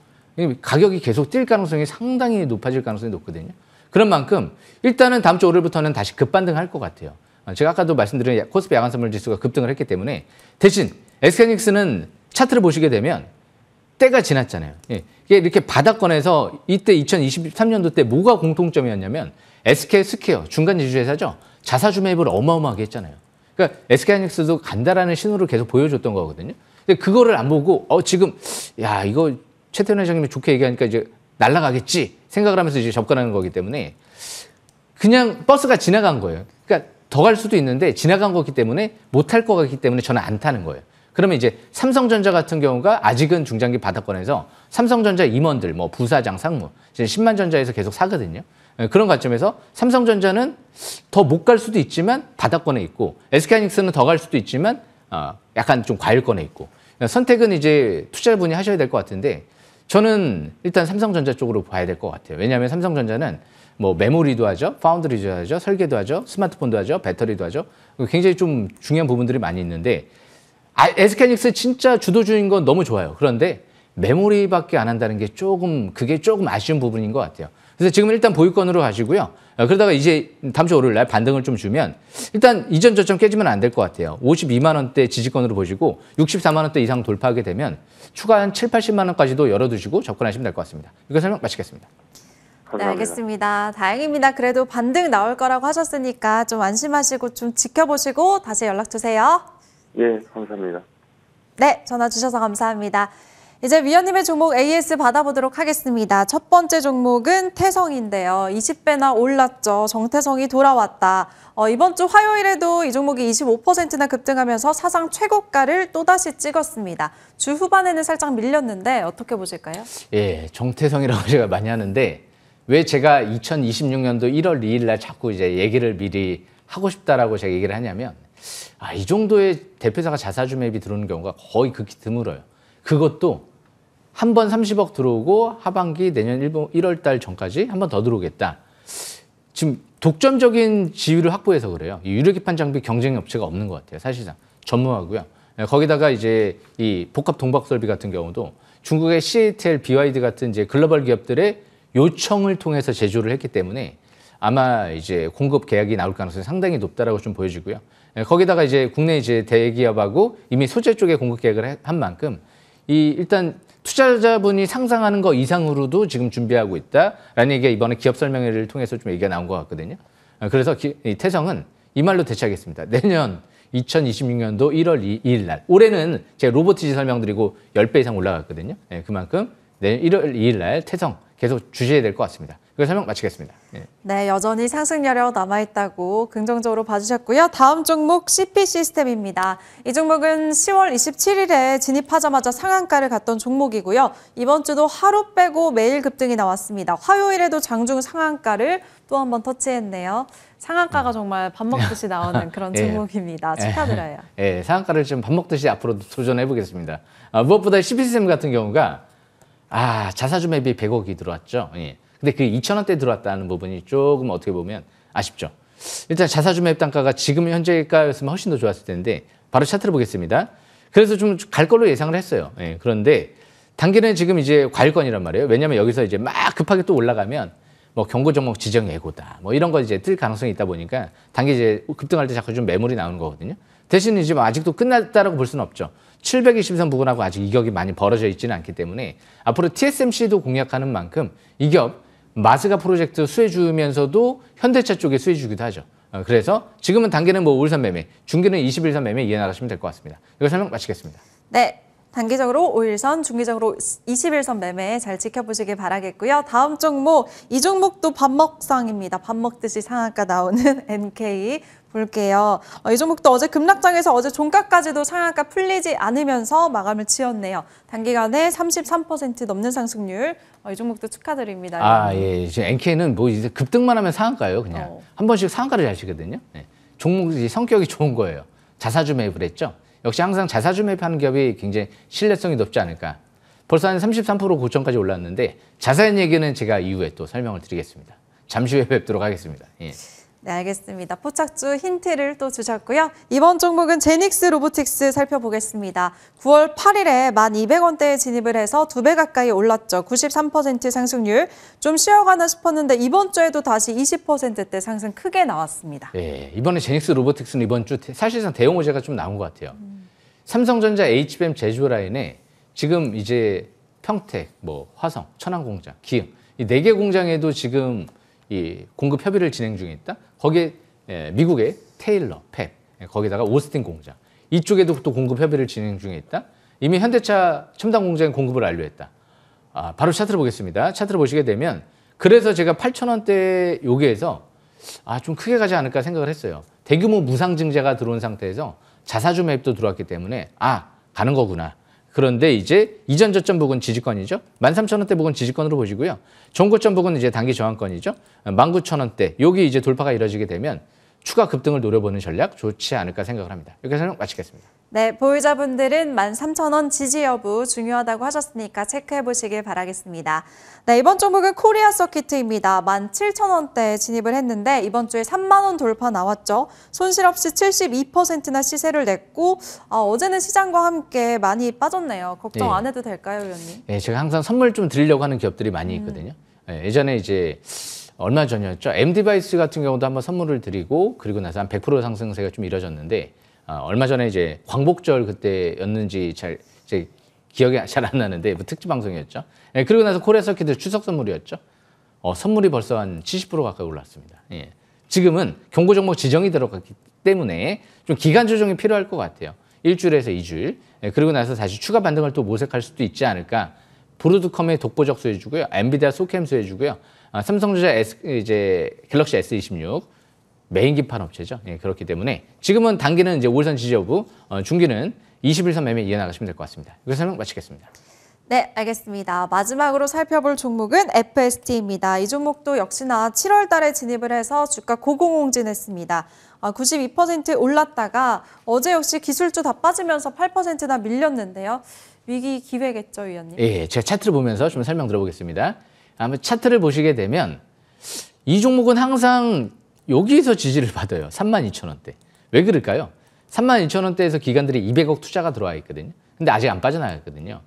가격이 계속 뛸 가능성이 상당히 높아질 가능성이 높거든요. 그런 만큼 일단은 다음 주 월요일부터는 다시 급반등할 것 같아요. 제가 아까도 말씀드린 코스피 야간 선물 지수가 급등을 했기 때문에 대신 SK하이닉스는 차트를 보시게 되면 때가 지났잖아요. 예. 이게 이렇게 바닥권에서 이때 2023년도 때 뭐가 공통점이었냐면 SK 스퀘어 중간 지주회사죠. 자사주 매입을 어마어마하게 했잖아요. 그러니까 SK하이닉스도 간다라는 신호를 계속 보여줬던 거거든요. 근데 그거를 안 보고 지금 이거 최태원 회장님이 좋게 얘기하니까 이제 날아가겠지 생각을 하면서 이제 접근하는 거기 때문에 그냥 버스가 지나간 거예요. 그러니까 더 갈 수도 있는데 지나간 거기 때문에 못할 것 같기 때문에 저는 안 타는 거예요. 그러면 이제 삼성전자 같은 경우가 아직은 중장기 바닥권에서 삼성전자 임원들, 뭐 부사장, 상무, 이제 10만전자에서 계속 사거든요. 그런 관점에서 삼성전자는 더 못 갈 수도 있지만 바닥권에 있고 SK하이닉스는 더 갈 수도 있지만 약간 좀 과일권에 있고 선택은 이제 투자자분이 하셔야 될 것 같은데 저는 일단 삼성전자 쪽으로 봐야 될 것 같아요. 왜냐하면 삼성전자는 뭐 메모리도 하죠, 파운드리도 하죠, 설계도 하죠, 스마트폰도 하죠, 배터리도 하죠. 굉장히 좀 중요한 부분들이 많이 있는데 SK하이닉스 진짜 주도주인 건 너무 좋아요. 그런데 메모리밖에 안 한다는 게 그게 조금 아쉬운 부분인 것 같아요. 그래서 지금 일단 보유권으로 가시고요. 그러다가 이제 다음 주 월요일 날 반등을 좀 주면 일단 이전 저점 깨지면 안 될 것 같아요. 52만 원대 지지권으로 보시고 64만 원대 이상 돌파하게 되면 추가 한 7, 80만 원까지도 열어두시고 접근하시면 될 것 같습니다. 이거 설명 마치겠습니다.
네,
감사합니다.
알겠습니다. 다행입니다. 그래도 반등 나올 거라고 하셨으니까 좀 안심하시고 좀 지켜보시고 다시 연락 주세요.
예, 감사합니다.
네, 전화 주셔서 감사합니다. 이제 위원님의 종목 AS 받아보도록 하겠습니다. 첫 번째 종목은 태성인데요. 20배나 올랐죠. 정태성이 돌아왔다. 이번 주 화요일에도 이 종목이 25%나 급등하면서 사상 최고가를 또다시 찍었습니다. 주 후반에는 살짝 밀렸는데 어떻게 보실까요?
예, 정태성이라고 제가 많이 하는데 왜 제가 2026년도 1월 2일 날 자꾸 이제 얘기를 미리 하고 싶다라고 제가 얘기를 하냐면 이 정도의 대표사가 자사주 매입이 들어오는 경우가 거의 극히 드물어요. 그것도 한 번 30억 들어오고 하반기 내년 1월 달 전까지 한 번 더 들어오겠다. 지금 독점적인 지위를 확보해서 그래요. 이 유료기판 장비 경쟁 업체가 없는 것 같아요. 사실상 전무하고요. 거기다가 이제 이 복합 동박 설비 같은 경우도 중국의 CATL, BYD 같은 이제 글로벌 기업들의 요청을 통해서 제조를 했기 때문에 아마 이제 공급 계약이 나올 가능성이 상당히 높다라고 좀 보여지고요. 거기다가 이제 국내 이제 대기업하고 이미 소재 쪽에 공급 계약을 한 만큼 일단 투자자분이 상상하는 거 이상으로도 지금 준비하고 있다라는 얘기가 이번에 기업 설명회를 통해서 좀 얘기가 나온 것 같거든요. 그래서 이 태성은 이 말로 대체하겠습니다. 내년 2026년도 1월 2일 날 올해는 제가 로보티지 설명드리고 10배 이상 올라갔거든요. 그만큼 내년 1월 2일 날 태성 계속 주셔야 될 것 같습니다. 이거 설명 마치겠습니다. 예.
네, 여전히 상승 여력 남아있다고 긍정적으로 봐주셨고요. 다음 종목 CP 시스템입니다. 이 종목은 10월 27일에 진입하자마자 상한가를 갔던 종목이고요. 이번 주도 하루 빼고 매일 급등이 나왔습니다. 화요일에도 장중 상한가를 또 한 번 터치했네요. 상한가가 정말 밥 먹듯이 나오는 그런
예.
종목입니다. 축하드려요.
예, 상한가를 좀 밥 먹듯이 앞으로도 도전해 보겠습니다. 무엇보다 CP 시스템 같은 경우가 자사주 매입이 100억이 들어왔죠. 예. 근데 그 2,000원대 들어왔다는 부분이 조금 어떻게 보면 아쉽죠. 일단 자사주 매입 단가가 지금 현재가였으면 훨씬 더 좋았을 텐데 바로 차트를 보겠습니다. 그래서 좀 갈 걸로 예상을 했어요. 예. 그런데 단기는 지금 이제 과일권이란 말이에요. 왜냐하면 여기서 이제 막 급하게 또 올라가면 뭐 경고 종목 지정 예고다 뭐 이런 거 이제 뜰 가능성이 있다 보니까 단기 이제 급등할 때 자꾸 좀 매물이 나오는 거거든요. 대신 이제 뭐 아직도 끝났다라고 볼 수는 없죠. 720선 부근하고 아직 이격이 많이 벌어져 있지는 않기 때문에 앞으로 TSMC도 공략하는 만큼 이격 마스가 프로젝트 수혜주면서도 현대차 쪽에 수혜주기도 하죠. 그래서 지금은 단기는 뭐 5일선 매매, 중기는 21선 매매 이해나가시면 될 것 같습니다. 이거 설명 마치겠습니다.
네. 단기적으로 5일선, 중기적으로 21선 매매 잘 지켜보시길 바라겠고요. 다음 종목, 이 종목도 밥먹상입니다. 밥 먹듯이 상한가 나오는 NK 볼게요. 이 종목도 어제 급락장에서 어제 종가까지도 상한가 풀리지 않으면서 마감을 지었네요. 단기간에 33% 넘는 상승률. 이 종목도 축하드립니다.
예. 이제 NK는 뭐 이제 급등만 하면 상한가예요, 그냥. 한 번씩 상한가를 잘 치거든요. 예. 종목이 성격이 좋은 거예요. 자사주 매입을 했죠. 역시 항상 자사주 매입하는 기업이 굉장히 신뢰성이 높지 않을까. 벌써 한 33% 고점까지 올랐는데 자세한 얘기는 제가 이후에 또 설명을 드리겠습니다. 잠시 후에 뵙도록 하겠습니다. 예.
네, 알겠습니다. 포착주 힌트를 또 주셨고요. 이번 종목은 제닉스 로보틱스 살펴보겠습니다. 9월 8일에 1,200원대에 진입을 해서 2배 가까이 올랐죠. 93% 상승률. 좀 쉬어가나 싶었는데 이번 주에도 다시 20%대 상승 크게 나왔습니다.
예, 이번에 제닉스 로보틱스는 이번 주 사실상 대형 호재가 좀 나온 것 같아요. 삼성전자 HBM 제조 라인에 지금 이제 평택, 뭐 화성, 천안공장, 기흥 이 4개 공장에도 지금 이 공급 협의를 진행 중에 있다. 거기에 미국의 테일러, 펩, 거기다가 오스틴 공장 이쪽에도 또 공급 협의를 진행 중에 있다. 이미 현대차 첨단 공장에 공급을 완료했다. 바로 차트를 보겠습니다. 차트를 보시게 되면 그래서 제가 8,000원대 여기에서 좀 크게 가지 않을까 생각을 했어요. 대규모 무상 증자가 들어온 상태에서 자사주 매입도 들어왔기 때문에 가는 거구나. 그런데 이제 이전 저점 부근 지지권이죠. 13,000원대 부근 지지권으로 보시고요. 전고점 부근 이제 단기 저항권이죠. 19,000원대 여기 이제 돌파가 이루어지게 되면 추가 급등을 노려보는 전략 좋지 않을까 생각을 합니다. 여기서 설명 마치겠습니다.
네, 보유자분들은 13,000원 지지 여부 중요하다고 하셨으니까 체크해 보시길 바라겠습니다. 네, 이번 종목은 코리아 서키트입니다. 17,000원대에 진입을 했는데 이번 주에 3만 원 돌파 나왔죠. 손실 없이 72%나 시세를 냈고 어제는 시장과 함께 많이 빠졌네요. 걱정 안 해도 될까요, 의원님?
네, 제가 항상 선물 좀 드리려고 하는 기업들이 많이 있거든요. 예전에 이제 얼마 전이었죠. M디바이스 같은 경우도 한번 선물을 드리고 그리고 나서 한 100% 상승세가 좀 이뤄졌는데 얼마 전에 이제 광복절 그때였는지 잘 이제 기억이 잘 안 나는데 뭐 특집 방송이었죠. 예, 그리고 나서 코리아 서킷 추석 선물이었죠. 선물이 벌써 한 70% 가까이 올랐습니다. 예. 지금은 경고 종목 지정이 들어갔기 때문에 좀 기간 조정이 필요할 것 같아요. 일주일에서 2주일. 예, 그리고 나서 다시 추가 반등을 또 모색할 수도 있지 않을까. 브로드컴의 독보적 수혜주고요. 엔비디아 소캠 수혜주고요. 삼성전자 이제 갤럭시 S26 메인 기판 업체죠. 예, 그렇기 때문에 지금은 단기는 이제 5일선 지지 여부, 중기는 21선 매매 이해나가시면 될 것 같습니다. 여기서 설명 마치겠습니다.
네, 알겠습니다. 마지막으로 살펴볼 종목은 FST입니다. 이 종목도 역시나 7월 달에 진입을 해서 주가 고공행진했습니다. 92% 올랐다가 어제 역시 기술주 다 빠지면서 8%나 밀렸는데요. 위기 기회겠죠, 위원님?
예, 제가 차트를 보면서 좀 설명 들어보겠습니다. 아마 차트를 보시게 되면 이 종목은 항상 여기서 지지를 받아요. 32,000원대. 왜 그럴까요? 32,000원대에서 기관들이 200억 투자가 들어와 있거든요. 근데 아직 안 빠져나갔거든요.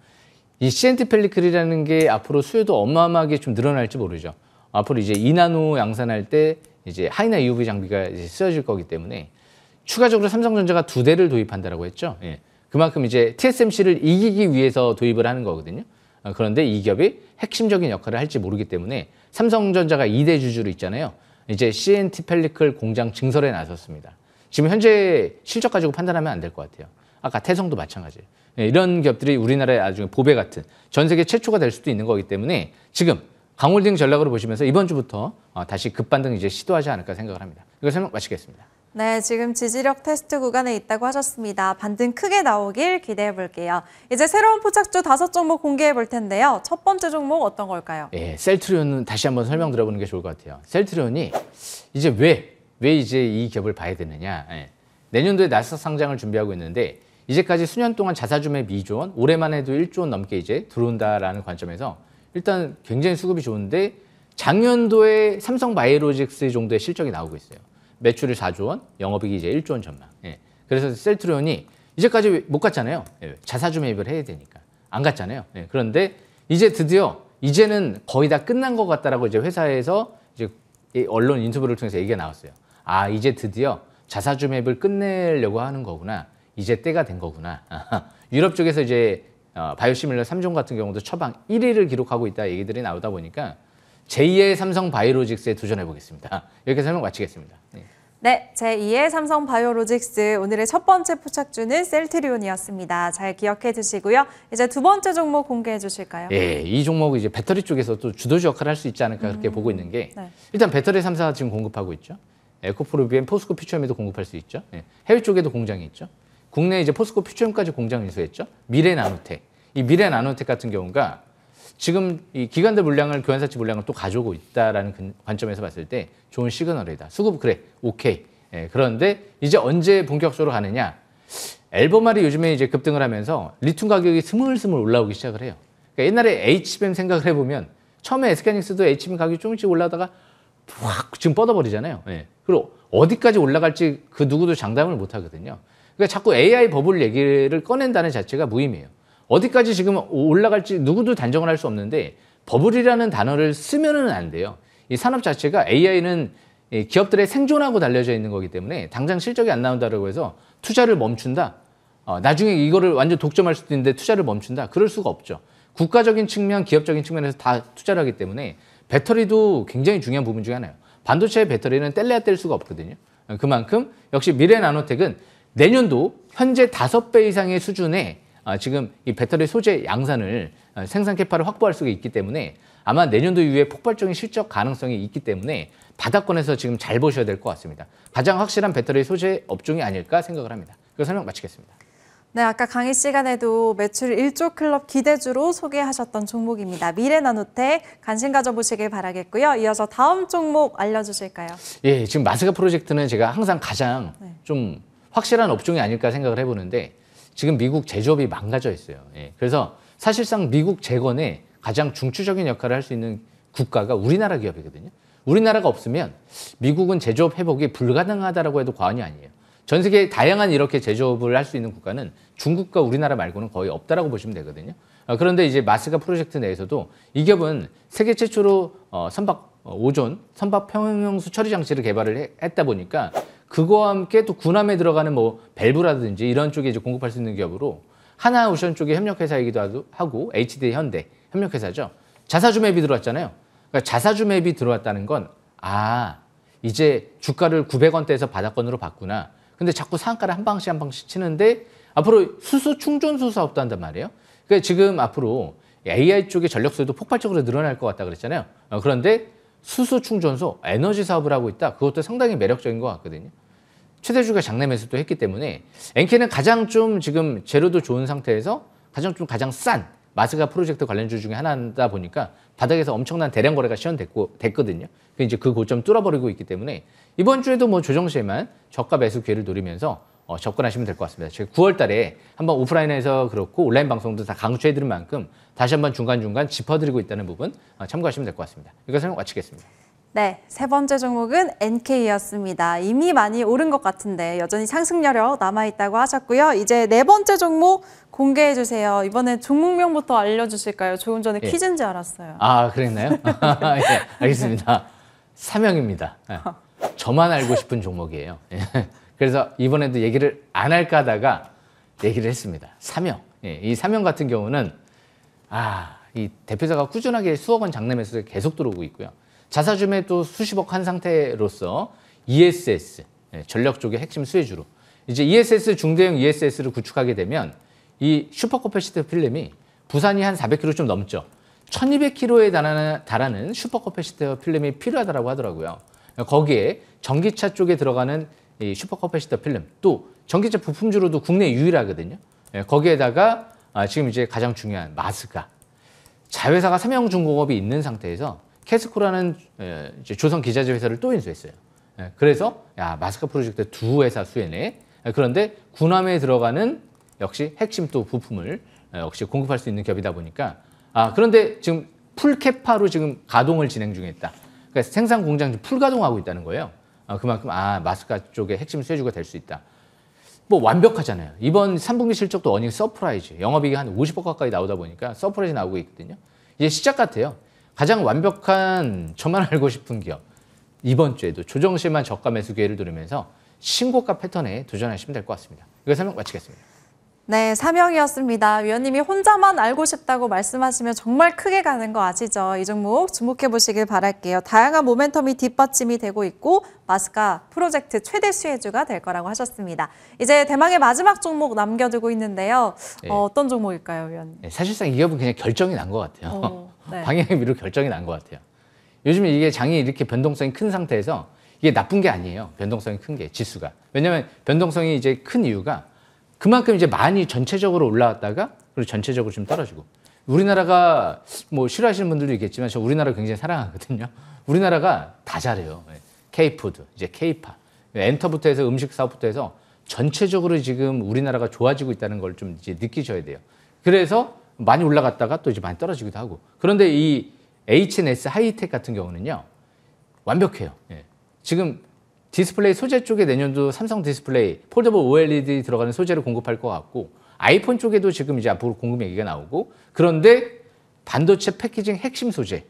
이 CNT 펠리클이라는 게 앞으로 수요도 어마어마하게 좀 늘어날지 모르죠. 앞으로 이제 2나노 양산할 때 이제 하이나 EUV 장비가 이제 쓰여질 거기 때문에 추가적으로 삼성전자가 2대를 도입한다라고 했죠. 예. 그만큼 이제 TSMC를 이기기 위해서 도입을 하는 거거든요. 그런데 이 기업이 핵심적인 역할을 할지 모르기 때문에 삼성전자가 2대 주주로 있잖아요. 이제 CNT 펠리클 공장 증설에 나섰습니다. 지금 현재 실적 가지고 판단하면 안 될 것 같아요. 아까 태성도 마찬가지예요. 이런 기업들이 우리나라의 아주 보배 같은 전 세계 최초가 될 수도 있는 거기 때문에 지금 강홀딩 전략으로 보시면서 이번 주부터 다시 급반등 이제 시도하지 않을까 생각을 합니다. 이거 설명 마치겠습니다.
네, 지금 지지력 테스트 구간에 있다고 하셨습니다. 반등 크게 나오길 기대해 볼게요. 이제 새로운 포착주 5종목 공개해 볼 텐데요. 첫 번째 종목 어떤 걸까요?
예, 셀트리온은 다시 한번 설명 들어보는 게 좋을 것 같아요. 셀트리온이 이제 왜 이제 이 기업을 봐야 되느냐. 예. 내년도에 나스닥 상장을 준비하고 있는데 이제까지 수년 동안 자사주 매입 2조 원, 올해만 해도 1조 원 넘게 이제 들어온다라는 관점에서 일단 굉장히 수급이 좋은데 작년도에 삼성바이오로직스 정도의 실적이 나오고 있어요. 매출이 4조 원, 영업이익이 이제 1조 원 전망. 예. 그래서 셀트리온이 이제까지 못 갔잖아요. 예. 자사주 매입을 해야 되니까. 안 갔잖아요. 예. 그런데 이제 드디어 이제는 거의 다 끝난 것 같다라고 이제 회사에서 이제 언론 인터뷰를 통해서 얘기가 나왔어요. 아, 이제 드디어 자사주 매입을 끝내려고 하는 거구나. 이제 때가 된 거구나. 유럽 쪽에서 이제 바이오시밀러 3종 같은 경우도 처방 1위를 기록하고 있다 얘기들이 나오다 보니까 제2의 삼성 바이오로직스에 도전해 보겠습니다. 이렇게 설명 마치겠습니다. 네.
네, 제2의 삼성 바이오로직스 오늘의 첫 번째 포착주는 셀트리온이었습니다. 잘 기억해 두시고요. 이제 두 번째 종목 공개해 주실까요?
예, 이 종목은 이제 배터리 쪽에서 또 주도주 역할을 할 수 있지 않을까 그렇게 보고 있는 게
네.
일단 배터리 3사가 지금 공급하고 있죠. 에코프로비엔, 포스코 퓨처엠에도 공급할 수 있죠. 예, 해외 쪽에도 공장이 있죠. 국내 이제 포스코 퓨처엠까지 공장 인수했죠. 미래나노텍. 이 미래나노텍 같은 경우가 지금 이 기관들 물량을 교환사치 물량을 또 가져오고 있다라는 관점에서 봤을 때 좋은 시그널이다. 수급 그래, 오케이. 예, 그런데 이제 언제 본격적으로 가느냐? 앨범알이 요즘에 이제 급등을 하면서 리튬 가격이 스물스물 올라오기 시작을 해요. 그러니까 옛날에 HBM 생각을 해보면 처음에 SK하이닉스도 HBM 가격이 조금씩 올라다가 확 지금 뻗어버리잖아요. 예. 그리고 어디까지 올라갈지 그 누구도 장담을 못 하거든요. 그러니까 자꾸 AI 버블 얘기를 꺼낸다는 자체가 무의미해요. 어디까지 지금 올라갈지 누구도 단정을 할 수 없는데 버블이라는 단어를 쓰면은 안 돼요. 이 산업 자체가 AI는 기업들의 생존하고 달려져 있는 거기 때문에 당장 실적이 안 나온다고 해서 투자를 멈춘다. 나중에 이거를 완전 독점할 수도 있는데 투자를 멈춘다. 그럴 수가 없죠. 국가적인 측면, 기업적인 측면에서 다 투자를 하기 때문에 배터리도 굉장히 중요한 부분 중에 하나예요. 반도체 배터리는 뗄래야 뗄 수가 없거든요. 그만큼 역시 미래나노텍은 내년도 현재 5배 이상의 수준의 지금 이 배터리 소재 양산을 생산 캐파를 확보할 수가 있기 때문에 아마 내년도 이후에 폭발적인 실적 가능성이 있기 때문에 바닥권에서 지금 잘 보셔야 될 것 같습니다. 가장 확실한 배터리 소재 업종이 아닐까 생각을 합니다. 그 설명 마치겠습니다.
네, 아까 강의 시간에도 매출 1조 클럽 기대주로 소개하셨던 종목입니다. 미래나노텍 관심 가져보시길 바라겠고요. 이어서 다음 종목 알려주실까요?
예, 지금 마스가 프로젝트는 제가 항상 가장 좀 확실한 업종이 아닐까 생각을 해보는데 지금 미국 제조업이 망가져 있어요. 예, 그래서 사실상 미국 재건에 가장 중추적인 역할을 할 수 있는 국가가 우리나라 기업이거든요. 우리나라가 없으면 미국은 제조업 회복이 불가능하다라고 해도 과언이 아니에요. 전 세계 다양한 이렇게 제조업을 할 수 있는 국가는 중국과 우리나라 말고는 거의 없다라고 보시면 되거든요. 그런데 이제 마스가 프로젝트 내에서도 이 기업은 세계 최초로 선박 오존 선박 평형수 처리 장치를 개발을 했다 보니까 그거와 함께 또 군함에 들어가는 뭐 밸브라든지 이런 쪽에 이제 공급할 수 있는 기업으로 하나오션 쪽의 협력회사이기도 하고 HD 현대 협력회사죠. 자사주 맵이 들어왔잖아요. 그러니까 자사주 맵이 들어왔다는 건 이제 주가를 900원대에서 바닥권으로 봤구나. 근데 자꾸 상한가를 한 방씩 치는데 앞으로 수소 충전소 사업도 한단 말이에요. 그러니까 지금 앞으로 AI 쪽의 전력 수요도 폭발적으로 늘어날 것 같다 그랬잖아요. 그런데 수소 충전소 에너지 사업을 하고 있다. 그것도 상당히 매력적인 것 같거든요. 최대주가 장내 매수도 했기 때문에 엔케는 가장 좀 지금 재료도 좋은 상태에서 가장 싼 마스가 프로젝트 관련주 중에 하나다 보니까 바닥에서 엄청난 대량 거래가 됐거든요. 이제 그 고점 뚫어버리고 있기 때문에 이번 주에도 뭐 조정 시에만 저가 매수 기회를 노리면서 접근하시면 될 것 같습니다. 제가 9월 달에 한번 오프라인에서 그렇고 온라인 방송도 다 강조해드린 만큼 다시 한번 중간중간 짚어드리고 있다는 부분 참고하시면 될 것 같습니다. 이것을 마치겠습니다.
네, 세 번째 종목은 NK였습니다. 이미 많이 오른 것 같은데 여전히 상승 여력 남아있다고 하셨고요. 이제 네 번째 종목 공개해 주세요. 이번엔 종목명부터 알려주실까요? 조금 전에 퀴즈인 줄 알았어요.
아, 그랬나요? 예, 알겠습니다. 사명입니다. 저만 알고 싶은 종목이에요. 그래서 이번에도 얘기를 안 할까 하다가 얘기를 했습니다. 사명. 이 사명 같은 경우는 이 대표자가 꾸준하게 수억 원 장내 매수가 계속 들어오고 있고요. 자사주매 또 수십억 한 상태로서 ESS, 전력 쪽의 핵심 수혜주로. 이제 ESS, 중대형 ESS를 구축하게 되면 이 슈퍼커패시티 필름이 부산이 한 400km 좀 넘죠. 1200kg에 달하는 슈퍼커패시터 필름이 필요하다고 하더라고요. 거기에 전기차 쪽에 들어가는 이 슈퍼커패시터 필름, 또 전기차 부품주로도 국내 유일하거든요. 거기에다가 지금 이제 가장 중요한 마스가, 자회사가 삼형중공업이 있는 상태에서 캐스코라는 이제 조선 기자재 회사를 또 인수했어요. 그래서 야, 마스카 프로젝트 두 회사 수혜네. 그런데 군함에 들어가는 역시 핵심 또 부품을 역시 공급할 수 있는 기업이다 보니까 그런데 지금 풀캐파로 지금 가동을 진행 중에 있다. 그러니까 생산 공장 풀 가동하고 있다는 거예요. 그만큼 마스카 쪽에 핵심 수혜주가 될 수 있다. 뭐 완벽하잖아요. 이번 3분기 실적도 어닝 서프라이즈, 영업이익이 한 50% 가까이 나오다 보니까 서프라이즈 나오고 있거든요. 이제 시작 같아요. 가장 완벽한 저만 알고 싶은 기업. 이번 주에도 조정실만 저가 매수 기회를 누리면서 신고가 패턴에 도전하시면 될 것 같습니다. 이거 설명 마치겠습니다.
네, 사명이었습니다. 위원님이 혼자만 알고 싶다고 말씀하시면 정말 크게 가는 거 아시죠? 이 종목 주목해 보시길 바랄게요. 다양한 모멘텀이 뒷받침이 되고 있고 마스카 프로젝트 최대 수혜주가 될 거라고 하셨습니다. 이제 대망의 마지막 종목 남겨두고 있는데요.
네.
어떤 종목일까요, 위원님?
네, 사실상 이 기업은 그냥 결정이 난 것 같아요.
네.
방향의 미로 결정이 난 것 같아요. 요즘에 이게 장이 이렇게 변동성이 큰 상태에서 이게 나쁜 게 아니에요. 변동성이 큰 게 지수가. 왜냐하면 변동성이 이제 큰 이유가 그만큼 이제 많이 전체적으로 올라왔다가 그리고 전체적으로 좀 떨어지고. 우리나라가 뭐 싫어하시는 분들도 있겠지만 저 우리나라 굉장히 사랑하거든요. 우리나라가 다 잘해요. K푸드, 이제 K파, 엔터부터 해서 음식 사업부터 해서 전체적으로 지금 우리나라가 좋아지고 있다는 걸 좀 이제 느끼셔야 돼요. 그래서 많이 올라갔다가 또 이제 많이 떨어지기도 하고. 그런데 이 H&S 하이텍 같은 경우는요, 완벽해요. 지금 디스플레이 소재 쪽에 내년도 삼성 디스플레이 폴더블 OLED 들어가는 소재를 공급할 것 같고, 아이폰 쪽에도 지금 이제 앞으로 공급 얘기가 나오고, 그런데 반도체 패키징 핵심 소재,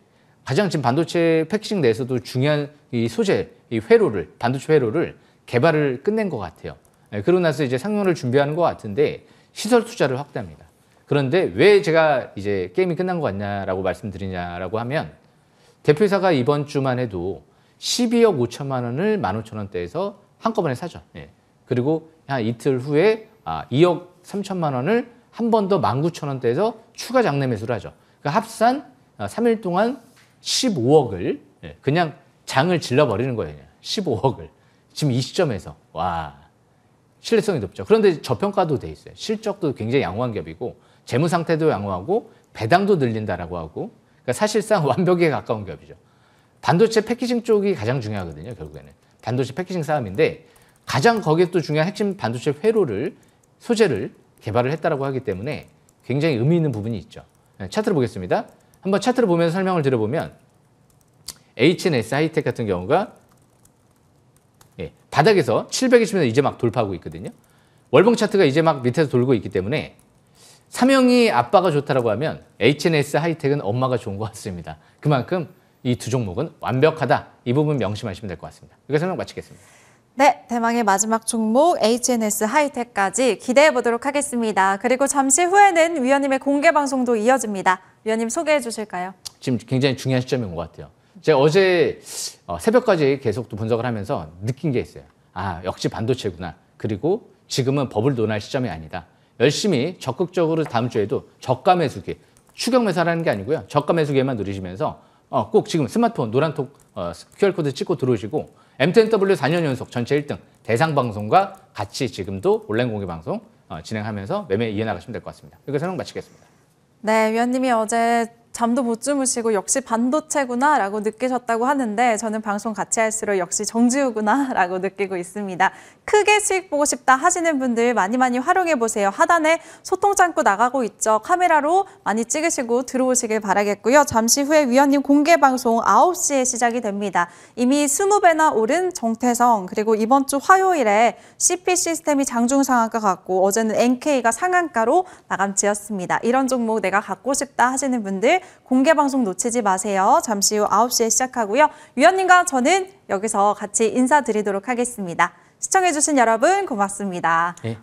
가장 지금 반도체 패키징 내에서도 중요한 이 소재, 이 회로를, 반도체 회로를 개발을 끝낸 것 같아요. 그러고 나서 이제 상용을 준비하는 것 같은데 시설 투자를 확대합니다. 그런데 왜 제가 이제 게임이 끝난 것 같냐라고 말씀드리냐라고 하면, 대표이사가 이번 주만 해도 12억 5천만 원을 15,000원대에서 한꺼번에 사죠. 그리고 한 이틀 후에 2억 3천만 원을 한 번 더 19,000원대에서 추가 장내 매수를 하죠. 그러니까 합산 3일 동안 15억을 그냥 장을 질러버리는 거예요. 15억을. 지금 이 시점에서. 와, 신뢰성이 높죠. 그런데 저평가도 돼 있어요. 실적도 굉장히 양호한 기업이고, 재무 상태도 양호하고, 배당도 늘린다라고 하고, 그러니까 사실상 완벽에 가까운 기업이죠. 반도체 패키징 쪽이 가장 중요하거든요, 결국에는. 반도체 패키징 싸움인데, 가장 거기에 또 중요한 핵심 반도체 회로를, 소재를 개발을 했다라고 하기 때문에 굉장히 의미 있는 부분이 있죠. 차트를 보겠습니다. 한번 차트를 보면서 설명을 드려보면, H&S 하이텍 같은 경우가 바닥에서 720에서 이제 막 돌파하고 있거든요. 월봉 차트가 이제 막 밑에서 돌고 있기 때문에 삼형이 아빠가 좋다라고 하면 H&S 하이텍은 엄마가 좋은 것 같습니다. 그만큼 이 두 종목은 완벽하다. 이 부분 명심하시면 될 것 같습니다. 이거 설명 마치겠습니다.
네, 대망의 마지막 종목 H&S 하이텍까지 기대해 보도록 하겠습니다. 그리고 잠시 후에는 위원님의 공개 방송도 이어집니다. 위원님 소개해 주실까요?
지금 굉장히 중요한 시점인 것 같아요. 제가 어제 새벽까지 계속 또 분석을 하면서 느낀 게 있어요. 역시 반도체구나. 그리고 지금은 버블 논할 시점이 아니다. 열심히 적극적으로 다음 주에도 저가 매수기, 추격 매수하라는 게 아니고요. 저가 매수기에만 누리시면서 꼭 지금 스마트폰 노란톡 QR코드 찍고 들어오시고, M10W 4년 연속 전체 1등 대상방송과 같이 지금도 온라인 공개 방송 진행하면서 매매 이어나가시면 될 것 같습니다. 이거 설명 마치겠습니다.
네, 위원님이 어제 잠도 못 주무시고 역시 반도체구나 라고 느끼셨다고 하는데, 저는 방송 같이 할수록 역시 정지우구나 라고 느끼고 있습니다. 크게 수익 보고 싶다 하시는 분들 많이 활용해 보세요. 하단에 소통 창구 나가고 있죠. 카메라로 많이 찍으시고 들어오시길 바라겠고요. 잠시 후에 위원님 공개 방송 9시에 시작이 됩니다. 이미 20배나 오른 정태성, 그리고 이번 주 화요일에 CP 시스템이 장중 상한가 같고, 어제는 NK가 상한가로 마감 지었습니다. 이런 종목 내가 갖고 싶다 하시는 분들 공개 방송 놓치지 마세요. 잠시 후 9시에 시작하고요. 위원님과 저는 여기서 같이 인사드리도록 하겠습니다. 시청해주신 여러분 고맙습니다.
네.